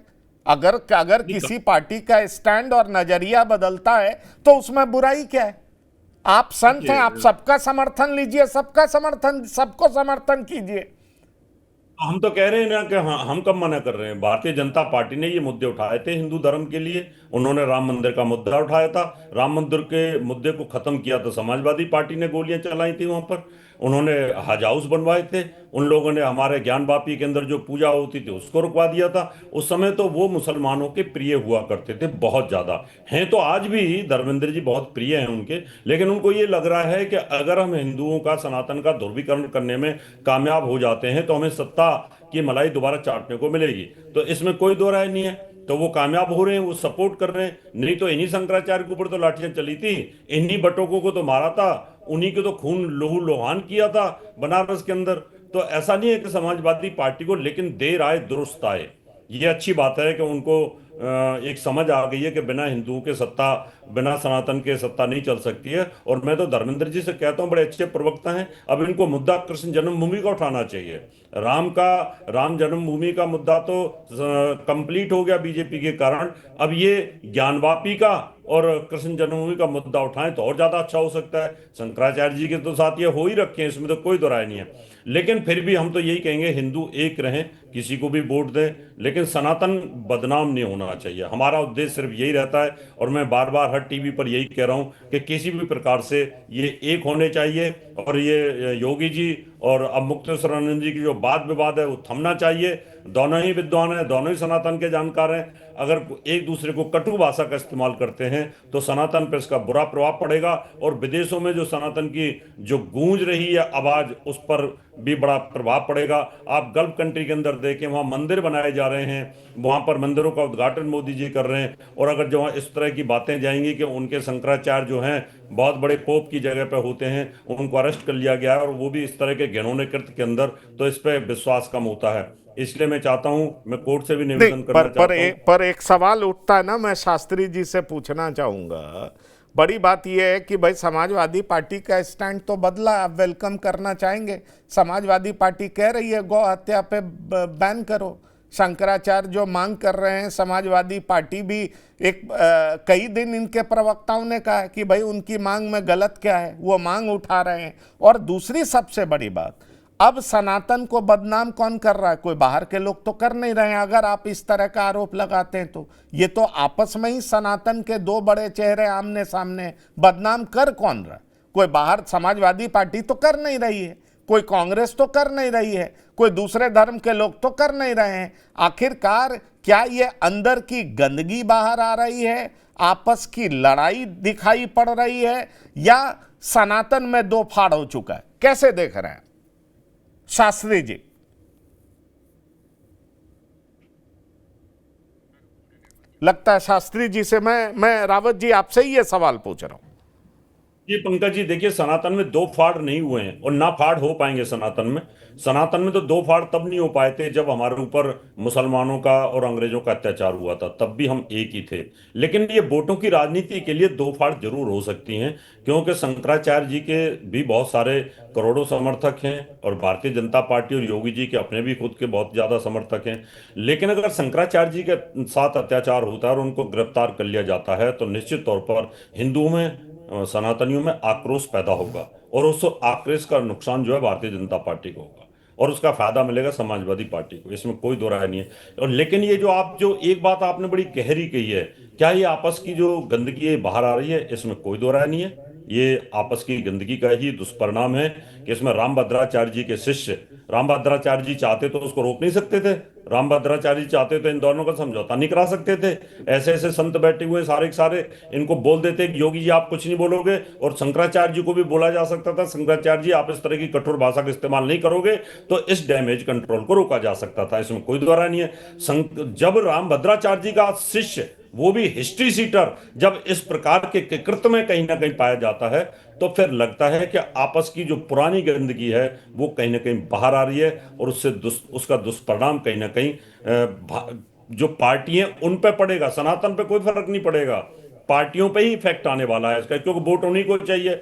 अगर किसी पार्टी का स्टैंड और नजरिया बदलता है तो उसमें बुराई क्या है? आप संत हैं, आप सबका समर्थन लीजिए, सबको समर्थन कीजिए। हम तो कह रहे हैं ना कि हाँ, हम कब मना कर रहे हैं। भारतीय जनता पार्टी ने ये मुद्दे उठाए थे हिंदू धर्म के लिए, उन्होंने राम मंदिर का मुद्दा उठाया था, राम मंदिर के मुद्दे को खत्म किया तो समाजवादी पार्टी ने गोलियां चलाई थी वहां पर, उन्होंने हज हाउस बनवाए थे, उन लोगों ने हमारे ज्ञानवापी के अंदर जो पूजा होती थी उसको रुकवा दिया था। उस समय तो वो मुसलमानों के प्रिय हुआ करते थे, बहुत ज्यादा हैं, तो आज भी धर्मेंद्र जी बहुत प्रिय हैं उनके। लेकिन उनको ये लग रहा है कि अगर हम हिंदुओं का, सनातन का ध्रुवीकरण करने में कामयाब हो जाते हैं तो हमें सत्ता की मलाई दोबारा चाटने को मिलेगी। तो इसमें कोई दो राय नहीं है, तो वो कामयाब हो रहे हैं, वो सपोर्ट कर रहे हैं। नहीं तो इन्हीं शंकराचार्य के ऊपर तो लाठियां चली थी, इन्हीं बटोकों को तो मारा था, उन्हीं के तो खून लोहू लोहान किया था बनारस के अंदर। तो ऐसा नहीं है कि समाजवादी पार्टी को, लेकिन देर आए दुरुस्त आए, ये अच्छी बात है कि उनको एक समझ आ गई है कि बिना हिंदुओं के सत्ता, बिना सनातन के सत्ता नहीं चल सकती है। और मैं तो धर्मेंद्र जी से कहता हूं, बड़े अच्छे प्रवक्ता हैं, अब इनको मुद्दा कृष्ण जन्मभूमि का उठाना चाहिए। राम जन्मभूमि का मुद्दा तो कंप्लीट हो गया बीजेपी के कारण, अब ये ज्ञानवापी का और कृष्ण जन्मभूमि का मुद्दा उठाएं तो और ज्यादा अच्छा हो सकता है। शंकराचार्य जी के तो साथ ये हो ही रखे हैं, इसमें तो कोई दो राय नहीं है। लेकिन फिर भी हम तो यही कहेंगे, हिंदू एक रहें, किसी को भी वोट दें, लेकिन सनातन बदनाम नहीं होना चाहिए। हमारा उद्देश्य सिर्फ यही रहता है, और मैं बार बार हर टीवी पर यही कह रहा हूं कि किसी भी प्रकार से ये एक होने चाहिए, और ये योगी जी और अब मुक्तेश्वर आनंद जी की जो वाद विवाद है वो थमना चाहिए। दोनों ही विद्वान हैं, दोनों ही सनातन के जानकार हैं। अगर एक दूसरे को कटु भाषा का इस्तेमाल करते हैं तो सनातन पर इसका बुरा प्रभाव पड़ेगा, और विदेशों में जो सनातन की जो गूंज रही है आवाज, उस पर भी बड़ा प्रभाव पड़ेगा। आप गल्फ कंट्री के अंदर देखें, वहां मंदिर बनाए जा रहे हैं, वहां पर मंदिरों का उद्घाटन मोदी जी कर रहे हैं, और अगर जो इस तरह की बातें जाएंगी कि उनके शंकराचार्य जो हैं बहुत बड़े पोप की जगह पर होते हैं, उनको अरेस्ट कर लिया गया है, और वो भी इस तरह के घिनौने कृत्य के अंदर, तो इस पर विश्वास कम होता है। इसलिए मैं चाहता हूं, मैं कोर्ट से भी निवेदन नहीं, करना चाहता हूं। पर एक सवाल उठता है ना, मैं शास्त्री जी से पूछना चाहूंगा। बड़ी बात यह है कि भाई समाजवादी पार्टी का स्टैंड तो बदला, आप वेलकम करना चाहेंगे। समाजवादी पार्टी कह रही है गौ हत्या पे बैन करो। शंकराचार्य जो मांग कर रहे हैं, समाजवादी पार्टी भी कई दिन इनके प्रवक्ताओं ने कहा कि भाई उनकी मांग में गलत क्या है, वो मांग उठा रहे हैं। और दूसरी सबसे बड़ी बात, अब सनातन को बदनाम कौन कर रहा है? कोई बाहर के लोग तो कर नहीं रहे हैं। अगर आप इस तरह का आरोप लगाते हैं तो ये तो आपस में ही सनातन के दो बड़े चेहरे आमने सामने, बदनाम कर कौन रहा है? कोई बाहर समाजवादी पार्टी तो कर नहीं रही है, कोई कांग्रेस तो कर नहीं रही है, कोई दूसरे धर्म के लोग तो कर नहीं रहे हैं। आखिरकार क्या ये अंदर की गंदगी बाहर आ रही है, आपस की लड़ाई दिखाई पड़ रही है, या सनातन में दो फाड़ हो चुका है? कैसे देख रहे हैं शास्त्री जी? लगता है शास्त्री जी से मैं रावत जी आपसे ही ये सवाल पूछ रहा हूं। जी पंकज जी, देखिए, सनातन में दो फाड़ नहीं हुए हैं और ना फाड़ हो पाएंगे सनातन में। सनातन में तो दो फाड़ तब नहीं हो पाए थे जब हमारे ऊपर मुसलमानों का और अंग्रेजों का अत्याचार हुआ था, तब भी हम एक ही थे। लेकिन ये वोटों की राजनीति के लिए दो फाड़ जरूर हो सकती हैं, क्योंकि शंकराचार्य जी के भी बहुत सारे करोड़ों समर्थक हैं, और भारतीय जनता पार्टी और योगी जी के अपने भी खुद के बहुत ज्यादा समर्थक हैं। लेकिन अगर शंकराचार्य जी के साथ अत्याचार होता है और उनको गिरफ्तार कर लिया जाता है, तो निश्चित तौर पर हिंदुओं में, सनातनियों में आक्रोश पैदा होगा, और उस आक्रोश का नुकसान जो है भारतीय जनता पार्टी को होगा, और उसका फायदा मिलेगा समाजवादी पार्टी को। इसमें कोई दो राय नहीं है। और लेकिन ये जो एक बात आपने बड़ी गहरी कही है, क्या ये आपस की जो गंदगी है बाहर आ रही है, इसमें कोई दो राय नहीं है। ये आपस की गंदगी का ही दुष्परिणाम है कि इसमें रामभद्राचार्य जी के शिष्य, रामभद्राचार्य जी चाहते तो उसको रोक नहीं सकते थे, रामभद्राचार्य जी चाहते तो इन दोनों का समझौता नहीं करा सकते थे। ऐसे ऐसे संत बैठे हुए सारे के सारे, इनको बोल देते कि योगी जी आप कुछ नहीं बोलोगे, और शंकराचार्य जी को भी बोला जा सकता था, शंकराचार्य जी आप इस तरह की कठोर भाषा का इस्तेमाल नहीं करोगे, तो इस डैमेज कंट्रोल को रोका जा सकता था। इसमें कोई दोहरा नहीं है। जब रामभद्राचार्य जी का शिष्य, वो भी हिस्ट्री सीटर, जब इस प्रकार के कृत्य में कहीं ना कहीं पाया जाता है, तो फिर लगता है कि आपस की जो पुरानी गंदगी है वो कहीं ना कहीं बाहर आ रही है, और उसका दुष्परिणाम कहीं ना कहीं जो पार्टी है उन पे पड़ेगा। सनातन पे कोई फर्क नहीं पड़ेगा, पार्टियों पे ही इफेक्ट आने वाला है इसका, क्योंकि वोट उन्हीं को चाहिए।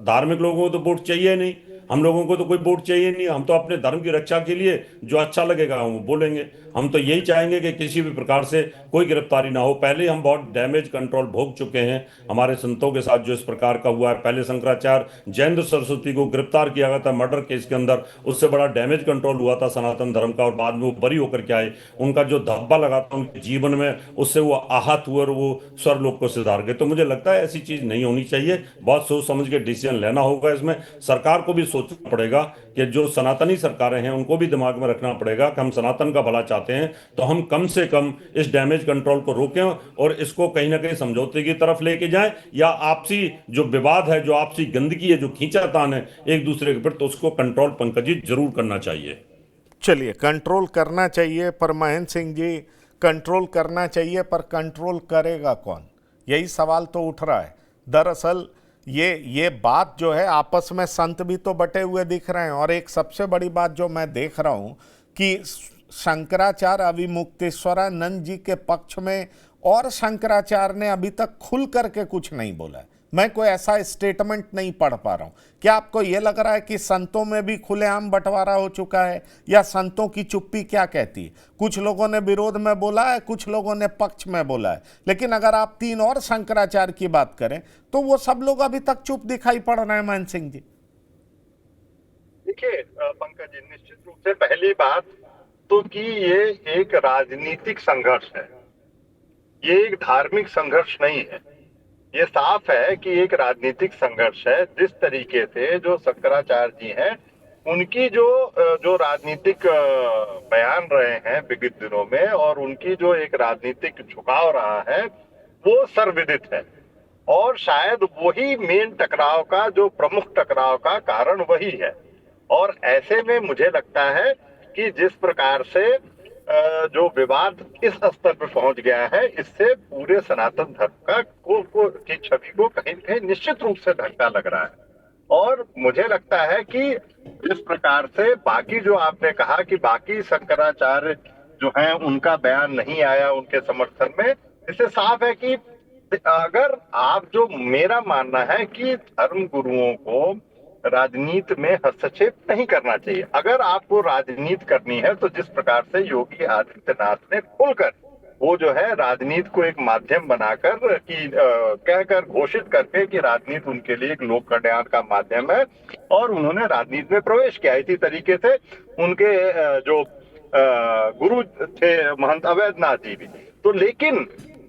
धार्मिक लोगों को तो वोट चाहिए नहीं, हम लोगों को तो कोई वोट चाहिए नहीं। हम तो अपने धर्म की रक्षा के लिए जो अच्छा लगेगा हम बोलेंगे। हम तो यही चाहेंगे कि किसी भी प्रकार से कोई गिरफ्तारी ना हो। पहले हम बहुत डैमेज कंट्रोल भोग चुके हैं हमारे संतों के साथ जो इस प्रकार का हुआ है। पहले शंकराचार्य जयेंद्र सरस्वती को गिरफ्तार किया गया था मर्डर केस के अंदर, उससे बड़ा डैमेज कंट्रोल हुआ था सनातन धर्म का, और बाद में वो बरी होकर के आए। उनका जो धब्बा लगा था उनके जीवन में, उससे वो आहत हुए और वो स्वर्गलोक को सिधार गए। तो मुझे लगता है ऐसी चीज नहीं होनी चाहिए। बहुत सोच समझ के डिसीजन लेना होगा। इसमें सरकार को भी सोचना पड़ेगा कि जो सनातनी सरकारें हैं उनको भी दिमाग में रखना पड़ेगा कि हम सनातन का भला चाहते हैं, तो हम कम से कम इस डैमेज कंट्रोल को रोकें और इसको कहीं ना कहीं समझौते की तरफ लेके जाएं, या आपसी जो विवाद है, जो आपसी गंदगी है, जो खींचातान है एक दूसरे के प्रति, तो उसको कंट्रोल पंकज जी जरूर करना चाहिए। चलिए, कंट्रोल करना चाहिए, पर महेंद्र सिंह जी कंट्रोल करना चाहिए, पर कंट्रोल करेगा कौन? यही सवाल तो उठ रहा है। दरअसल ये बात जो है, आपस में संत भी तो बटे हुए दिख रहे हैं, और एक सबसे बड़ी बात जो मैं देख रहा हूं कि शंकराचार्य अविमुक्तेश्वरानंद जी के पक्ष में, और शंकराचार्य ने अभी तक खुल करके कुछ नहीं बोला है। मैं कोई ऐसा स्टेटमेंट नहीं पढ़ पा रहा हूं। क्या आपको यह लग रहा है कि संतों में भी खुलेआम बंटवारा हो चुका है, या संतों की चुप्पी क्या कहती है? कुछ लोगों ने विरोध में बोला है, कुछ लोगों ने पक्ष में बोला है, लेकिन अगर आप तीन और शंकराचार्य की बात करें तो वो सब लोग अभी तक चुप दिखाई पड़ रहे हैं। महेंद्र सिंह जी देखिए पंकज जी, निश्चित रूप से पहली बात तो कि ये एक राजनीतिक संघर्ष है, ये एक धार्मिक संघर्ष नहीं है। ये साफ है कि एक राजनीतिक संघर्ष है। जिस तरीके से जो शंकराचार्य जी हैं, उनकी जो राजनीतिक बयान रहे हैं विगत दिनों में, और उनकी जो एक राजनीतिक झुकाव रहा है, वो सर्वविदित है। और शायद वही मेन टकराव का, जो प्रमुख टकराव का कारण वही है। और ऐसे में मुझे लगता है कि जिस प्रकार से जो विवाद इस स्तर पर पहुंच गया है, इससे पूरे सनातन धर्म का की छवि को कहीं न कहीं निश्चित रूप से धक्का लग रहा है। और मुझे लगता है कि जिस प्रकार से बाकी, जो आपने कहा कि बाकी शंकराचार्य जो हैं उनका बयान नहीं आया उनके समर्थन में, इससे साफ है कि अगर आप, जो मेरा मानना है कि धर्म गुरुओं को राजनीति में हस्तक्षेप नहीं करना चाहिए। अगर आपको राजनीति करनी है तो जिस प्रकार से योगी आदित्यनाथ ने खुलकर वो जो है राजनीति को एक माध्यम बनाकर कि कहकर घोषित करके कि राजनीति उनके लिए एक लोक कल्याण का माध्यम है, और उन्होंने राजनीति में प्रवेश किया। इसी तरीके से उनके जो गुरु थे महंत अवैधनाथ जी भी। तो लेकिन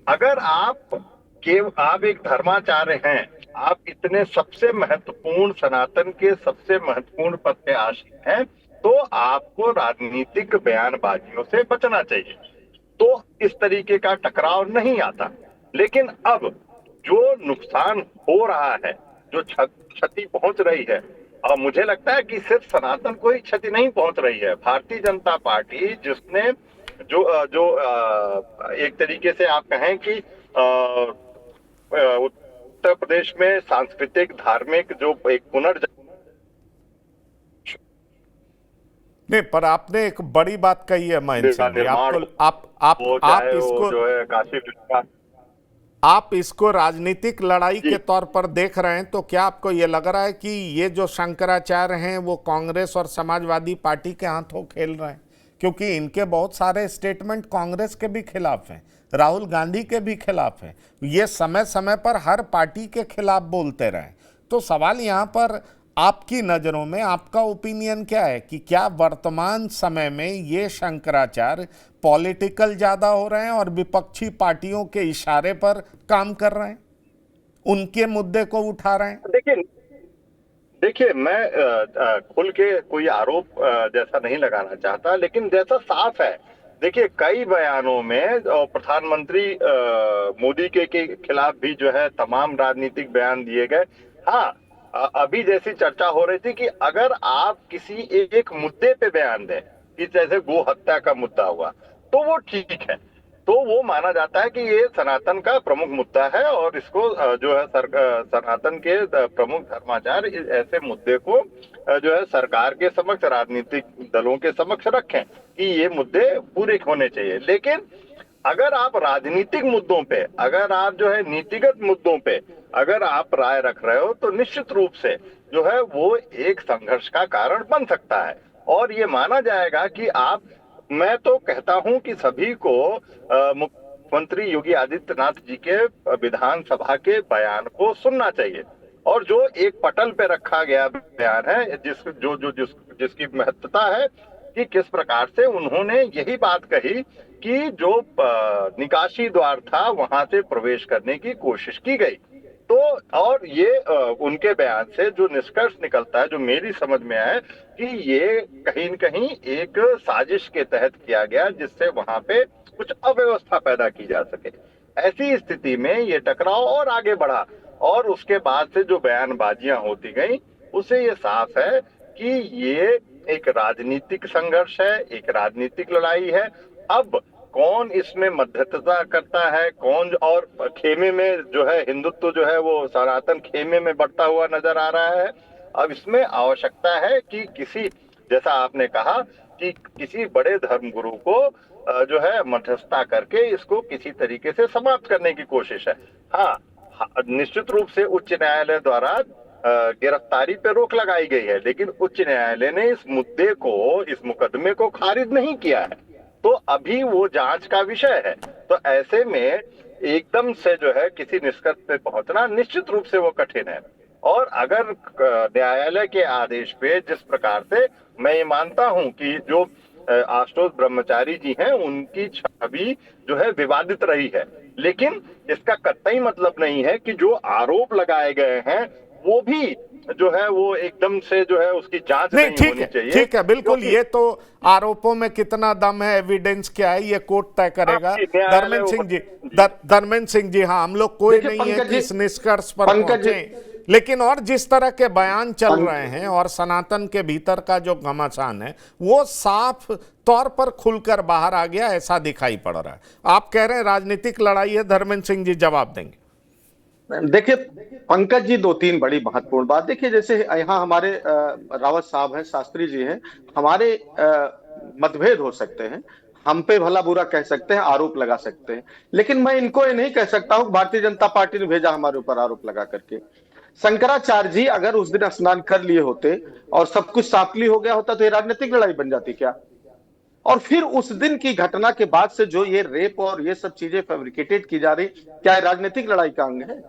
अगर आप एक धर्माचार्य हैं, आप इतने सबसे महत्वपूर्ण, सनातन के सबसे महत्वपूर्ण पद पे आसीन हैं, तो आपको राजनीतिक बयानबाजियों से बचना चाहिए। तो इस तरीके का टकराव नहीं आता। लेकिन अब जो नुकसान हो रहा है, जो क्षति पहुंच रही है, और मुझे लगता है कि सिर्फ सनातन को ही क्षति नहीं पहुंच रही है। भारतीय जनता पार्टी जिसने जो एक तरीके से आप कहें कि उत्तर प्रदेश में सांस्कृतिक धार्मिक जो एक नहीं, पर आपने एक बड़ी बात कही है महेंद्र सिंह जी। आप इसको जो है काशी विश्वनाथ, आप इसको राजनीतिक लड़ाई के तौर पर देख रहे हैं, तो क्या आपको ये लग रहा है कि ये जो शंकराचार्य हैं वो कांग्रेस और समाजवादी पार्टी के हाथों खेल रहे हैं? क्योंकि इनके बहुत सारे स्टेटमेंट कांग्रेस के भी खिलाफ हैं, राहुल गांधी के भी खिलाफ हैं, ये समय समय पर हर पार्टी के खिलाफ बोलते रहे। तो सवाल यहाँ पर आपकी नज़रों में आपका ओपिनियन क्या है कि क्या वर्तमान समय में ये शंकराचार्य पॉलिटिकल ज़्यादा हो रहे हैं और विपक्षी पार्टियों के इशारे पर काम कर रहे हैं, उनके मुद्दे को उठा रहे हैं? देखिए मैं खुल के कोई आरोप जैसा नहीं लगाना चाहता, लेकिन जैसा साफ है, देखिए कई बयानों में प्रधानमंत्री मोदी के खिलाफ भी जो है तमाम राजनीतिक बयान दिए गए। हाँ, अभी जैसी चर्चा हो रही थी कि अगर आप किसी एक मुद्दे पे बयान दें, कि जैसे गो हत्या का मुद्दा हुआ, तो वो ठीक है, तो वो माना जाता है कि ये सनातन का प्रमुख मुद्दा है, और इसको जो है सनातन के प्रमुख धर्माचार्य ऐसे मुद्दे को जो है सरकार के समक्ष, राजनीतिक दलों के समक्ष रखें कि ये मुद्दे पूरे होने चाहिए। लेकिन अगर आप राजनीतिक मुद्दों पे, अगर आप जो है नीतिगत मुद्दों पे अगर आप राय रख रहे हो, तो निश्चित रूप से जो है वो एक संघर्ष का कारण बन सकता है। और ये माना जाएगा कि मैं तो कहता हूं कि सभी को मुख्यमंत्री योगी आदित्यनाथ जी के विधानसभा के बयान को सुनना चाहिए, और जो एक पटल पे रखा गया बयान है, जिसकी महत्वता है कि किस प्रकार से उन्होंने यही बात कही कि जो निकासी द्वार था वहां से प्रवेश करने की कोशिश की गई। तो और ये उनके बयान से जो निष्कर्ष निकलता है, जो मेरी समझ में आया, कि ये कहीं न कहीं एक साजिश के तहत किया गया, जिससे वहां पे कुछ अव्यवस्था पैदा की जा सके। ऐसी स्थिति में ये टकराव और आगे बढ़ा, और उसके बाद से जो बयानबाजियां होती गई, उससे ये साफ है कि ये एक राजनीतिक संघर्ष है, एक राजनीतिक लड़ाई है। अब कौन इसमें मध्यस्थता करता है, कौन, और खेमे में जो है हिंदुत्व जो है वो सनातन खेमे में बढ़ता हुआ नजर आ रहा है। अब इसमें आवश्यकता है कि किसी, जैसा आपने कहा, कि किसी बड़े धर्मगुरु को जो है मध्यस्थता करके इसको किसी तरीके से समाप्त करने की कोशिश है। हाँ, निश्चित रूप से उच्च न्यायालय द्वारा गिरफ्तारी पे रोक लगाई गई है, लेकिन उच्च न्यायालय ने इस मुद्दे को, इस मुकदमे को खारिज नहीं किया है, तो अभी वो जांच का विषय है। तो ऐसे में एकदम से जो है किसी निष्कर्ष पे पहुंचना निश्चित रूप से वो कठिन है। और अगर न्यायालय के आदेश पे, जिस प्रकार से मैं ये मानता हूं कि जो आशुतोष ब्रह्मचारी जी हैं उनकी छवि जो है विवादित रही है, लेकिन इसका कतई मतलब नहीं है कि जो आरोप लगाए गए हैं वो भी जो है वो एकदम से जो है उसकी जांच नहीं, नहीं होनी चाहिए। ठीक है, बिल्कुल। ये तो आरोपों में कितना दम है, एविडेंस क्या है, ये कोर्ट तय करेगा। धर्मेंद्र सिंह जी, हाँ, हम लोग कोई नहीं है कि इस निष्कर्ष पर पहुंचे, लेकिन और जिस तरह के बयान चल रहे हैं और सनातन के भीतर का जो घमासान है वो साफ तौर पर खुलकर बाहर आ गया, ऐसा दिखाई पड़ रहा है। आप कह रहे हैं राजनीतिक लड़ाई है, धर्मेंद्र सिंह जी जवाब देंगे। देखिए पंकज जी, 2-3 बड़ी महत्वपूर्ण बात। देखिए जैसे यहाँ हमारे रावत साहब हैं, शास्त्री जी हैं, हमारे मतभेद हो सकते हैं, हम पे भला बुरा कह सकते हैं, आरोप लगा सकते हैं, लेकिन मैं इनको ये नहीं कह सकता हूँ भारतीय जनता पार्टी ने भेजा हमारे ऊपर आरोप लगा करके। शंकराचार्य जी अगर उस दिन स्नान कर लिए होते और सब कुछ साफली हो गया होता तो ये राजनीतिक लड़ाई बन जाती क्या? और फिर उस दिन की घटना के बाद से जो ये रेप और ये सब चीजें फैब्रिकेटेड की जा रही, क्या राजनीतिक लड़ाई का अंग है?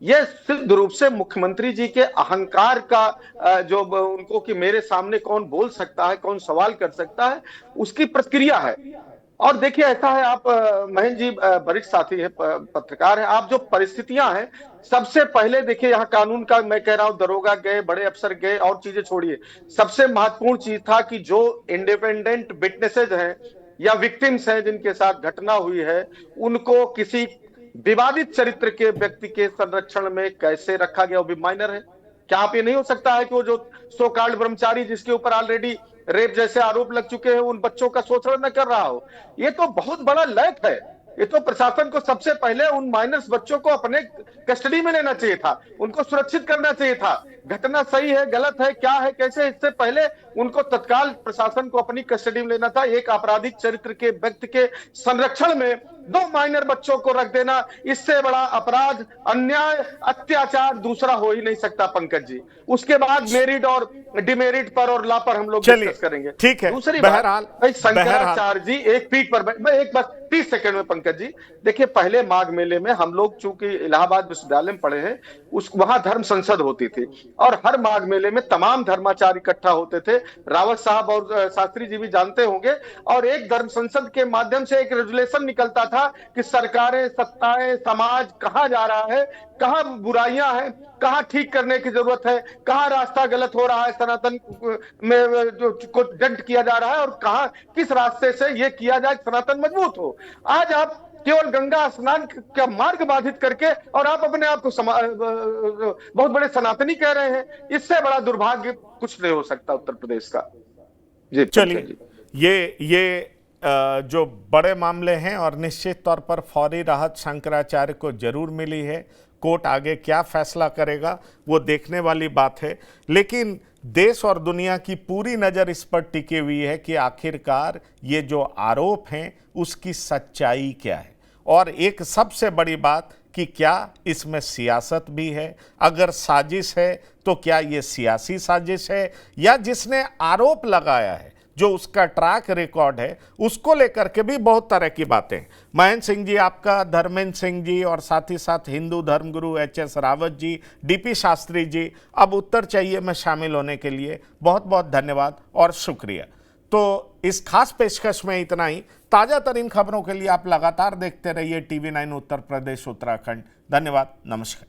यह सिद्ध रूप से मुख्यमंत्री जी के अहंकार का जो उनको कि मेरे सामने कौन बोल सकता है, कौन सवाल कर सकता है, उसकी प्रतिक्रिया है। और देखिए ऐसा है, आप महेंद्र जी वरिष्ठ साथी है, पत्रकार है, आप जो परिस्थितियां हैं, सबसे पहले देखिए यहाँ कानून का, मैं कह रहा हूं दरोगा गए, बड़े अफसर गए, और चीजें छोड़िए, सबसे महत्वपूर्ण चीज था कि जो इंडिपेंडेंट विटनेसेज हैं या विक्टिम्स हैं जिनके साथ घटना हुई है, उनको किसी विवादित चरित्र के व्यक्ति के संरक्षण में कैसे रखा गया, वो भी माइनर है। क्या आप ये नहीं हो सकता है कि वो जो सो कॉल्ड ब्रह्मचारी जिसके ऊपर ऑलरेडी रेप जैसे आरोप लग चुके हैं, उन बच्चों का शोषण न कर रहा हो? ये तो बहुत बड़ा लैप है। ये तो प्रशासन को सबसे पहले उन माइनर्स बच्चों को अपने कस्टडी में लेना चाहिए था, उनको सुरक्षित करना चाहिए था। घटना सही है, गलत है, क्या है, कैसे, इससे पहले उनको तत्काल प्रशासन को अपनी कस्टडी में लेना था। एक आपराधिक चरित्र के व्यक्ति के संरक्षण में 2 माइनर बच्चों को रख देना, इससे बड़ा अपराध, अन्याय, अत्याचार दूसरा हो ही नहीं सकता पंकज जी। उसके बाद मेरिट और डिमेरिट पर और ला पर हम लोग डिस्कस करेंगे। ठीक है। दूसरी बात, शंकराचार्य जी एक पीठ पर मैं एक बस 30 सेकंड में पंकज जी, देखिए पहले माघ मेले में हम लोग चूंकि इलाहाबाद विश्वविद्यालय में पढ़े हैं, वहां धर्म संसद होती थी और हर माघ मेले में तमाम धर्माचार्य इकट्ठा होते थे। रावत साहब और शास्त्री जी भी जानते होंगे। और एक धर्म संसद के माध्यम से एक रेजुलेशन निकलता था कि सरकारें, सत्ताएं, समाज कहां जा रहा है, कहां बुराइयां हैं, कहां ठीक करने की जरूरत है, कहां रास्ता गलत हो रहा है, सनातन में जो को जंट किया जा रहा है, और कहां किस रास्ते से ये किया जाए सनातन मजबूत हो। आज आप केवल गंगा स्नान का मार्ग बाधित करके और आप अपने आप को बहुत बड़े सनातनी कह रहे हैं, इससे बड़ा दुर्भाग्य कुछ नहीं हो सकता उत्तर प्रदेश का। जी चलिए, ये जो बड़े मामले हैं और निश्चित तौर पर फौरी राहत शंकराचार्य को जरूर मिली है। कोर्ट आगे क्या फैसला करेगा वो देखने वाली बात है, लेकिन देश और दुनिया की पूरी नज़र इस पर टिकी हुई है कि आखिरकार ये जो आरोप हैं उसकी सच्चाई क्या है। और एक सबसे बड़ी बात कि क्या इसमें सियासत भी है? अगर साजिश है तो क्या ये सियासी साजिश है, या जिसने आरोप लगाया है, जो उसका ट्रैक रिकॉर्ड है, उसको लेकर के भी बहुत तरह की बातें। महेंद्र सिंह जी आपका, धर्मेंद्र सिंह जी और साथ ही साथ हिंदू धर्मगुरु HS रावत जी, DP शास्त्री जी, अब उत्तर चाहिए में शामिल होने के लिए बहुत बहुत धन्यवाद और शुक्रिया। तो इस खास पेशकश में इतना ही। ताज़ा तरीन खबरों के लिए आप लगातार देखते रहिए TV9 उत्तर प्रदेश उत्तराखंड। धन्यवाद, नमस्कार।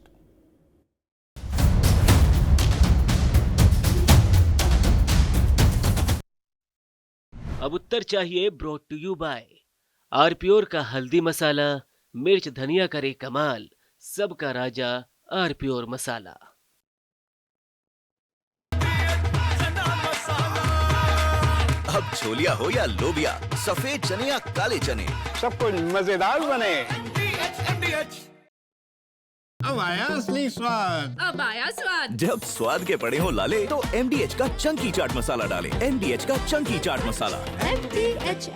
अब उत्तर चाहिए ब्रॉट टू यू बाय आरप्योर का हल्दी मसाला, मिर्च धनिया करे कमाल, सबका राजा आरप्योर मसाला। अब छोलिया हो या लोबिया, सफेद चने या काले चने, सब कुछ मजेदार बने। अब आया असली स्वाद। अब आया स्वाद। जब स्वाद के पड़े हो लाले तो MDH का चंकी चाट मसाला डालें। MDH का चंकी चाट मसाला। MDH।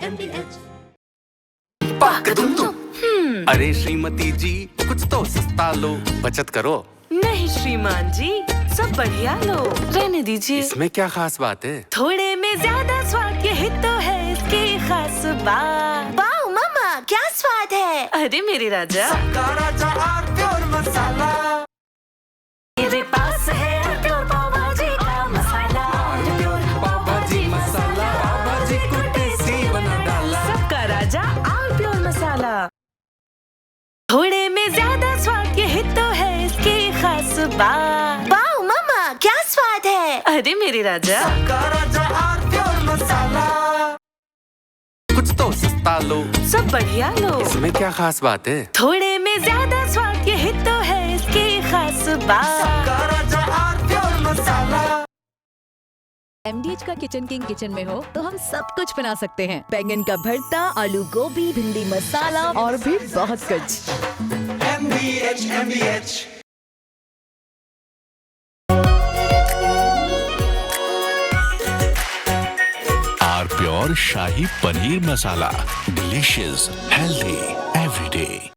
अरे श्रीमती जी, कुछ तो सस्ता लो, बचत करो। नहीं श्रीमान जी, सब बढ़िया लो, रहने दीजिए। इसमें क्या खास बात है? थोड़े में ज्यादा स्वाद, यही तो है इसकी खास बात। वाओ मामा, क्या स्वाद है। अरे मेरे राजा, राजा आरप्योर मसाला। मेरे पास है आरप्योर पाव भाजी का मसाला। आरप्योर पाव भाजी मसाला, पाव भाजी को टेस्ट मसाला। थोड़े में ज्यादा स्वाद, यही तो है इसकी खास बात। वाओ मम्मा, क्या स्वाद है। अरे मेरे राजा, सबका राजा आर प्योर मसाला। कुछ तो सस्ता लो, सब बढ़िया लो। इसमें क्या खास बात है। थोड़े में ज्यादा स्वाद, यही तो है इसकी खास बात। सबका राजा आर प्योर मसाला। MDH का किचन किंग किचन में हो तो हम सब कुछ बना सकते हैं। बैंगन का भरता, आलू गोभी, भिंडी मसाला और भी बहुत कुछ। MDH are pure shahi paneer masala, delicious, healthy everyday.